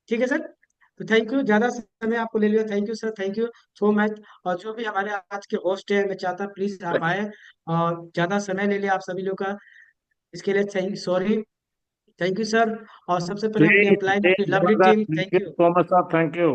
ठीक है सर। तो थैंक यू, ज्यादा समय आपको ले लिया, thank you sir, thank you so much. और जो भी हमारे आज के होस्ट है, मैं चाहता प्लीज आप आए, और ज्यादा समय ले लिया आप सभी लोग का, इसके लिए thank sorry. Thank you sir. और सबसे पहले अपने जी एम्प्लॉय जी, अपनी लवली जबरदस्त, team, thank thank you you. So much साहब, थैंक यू।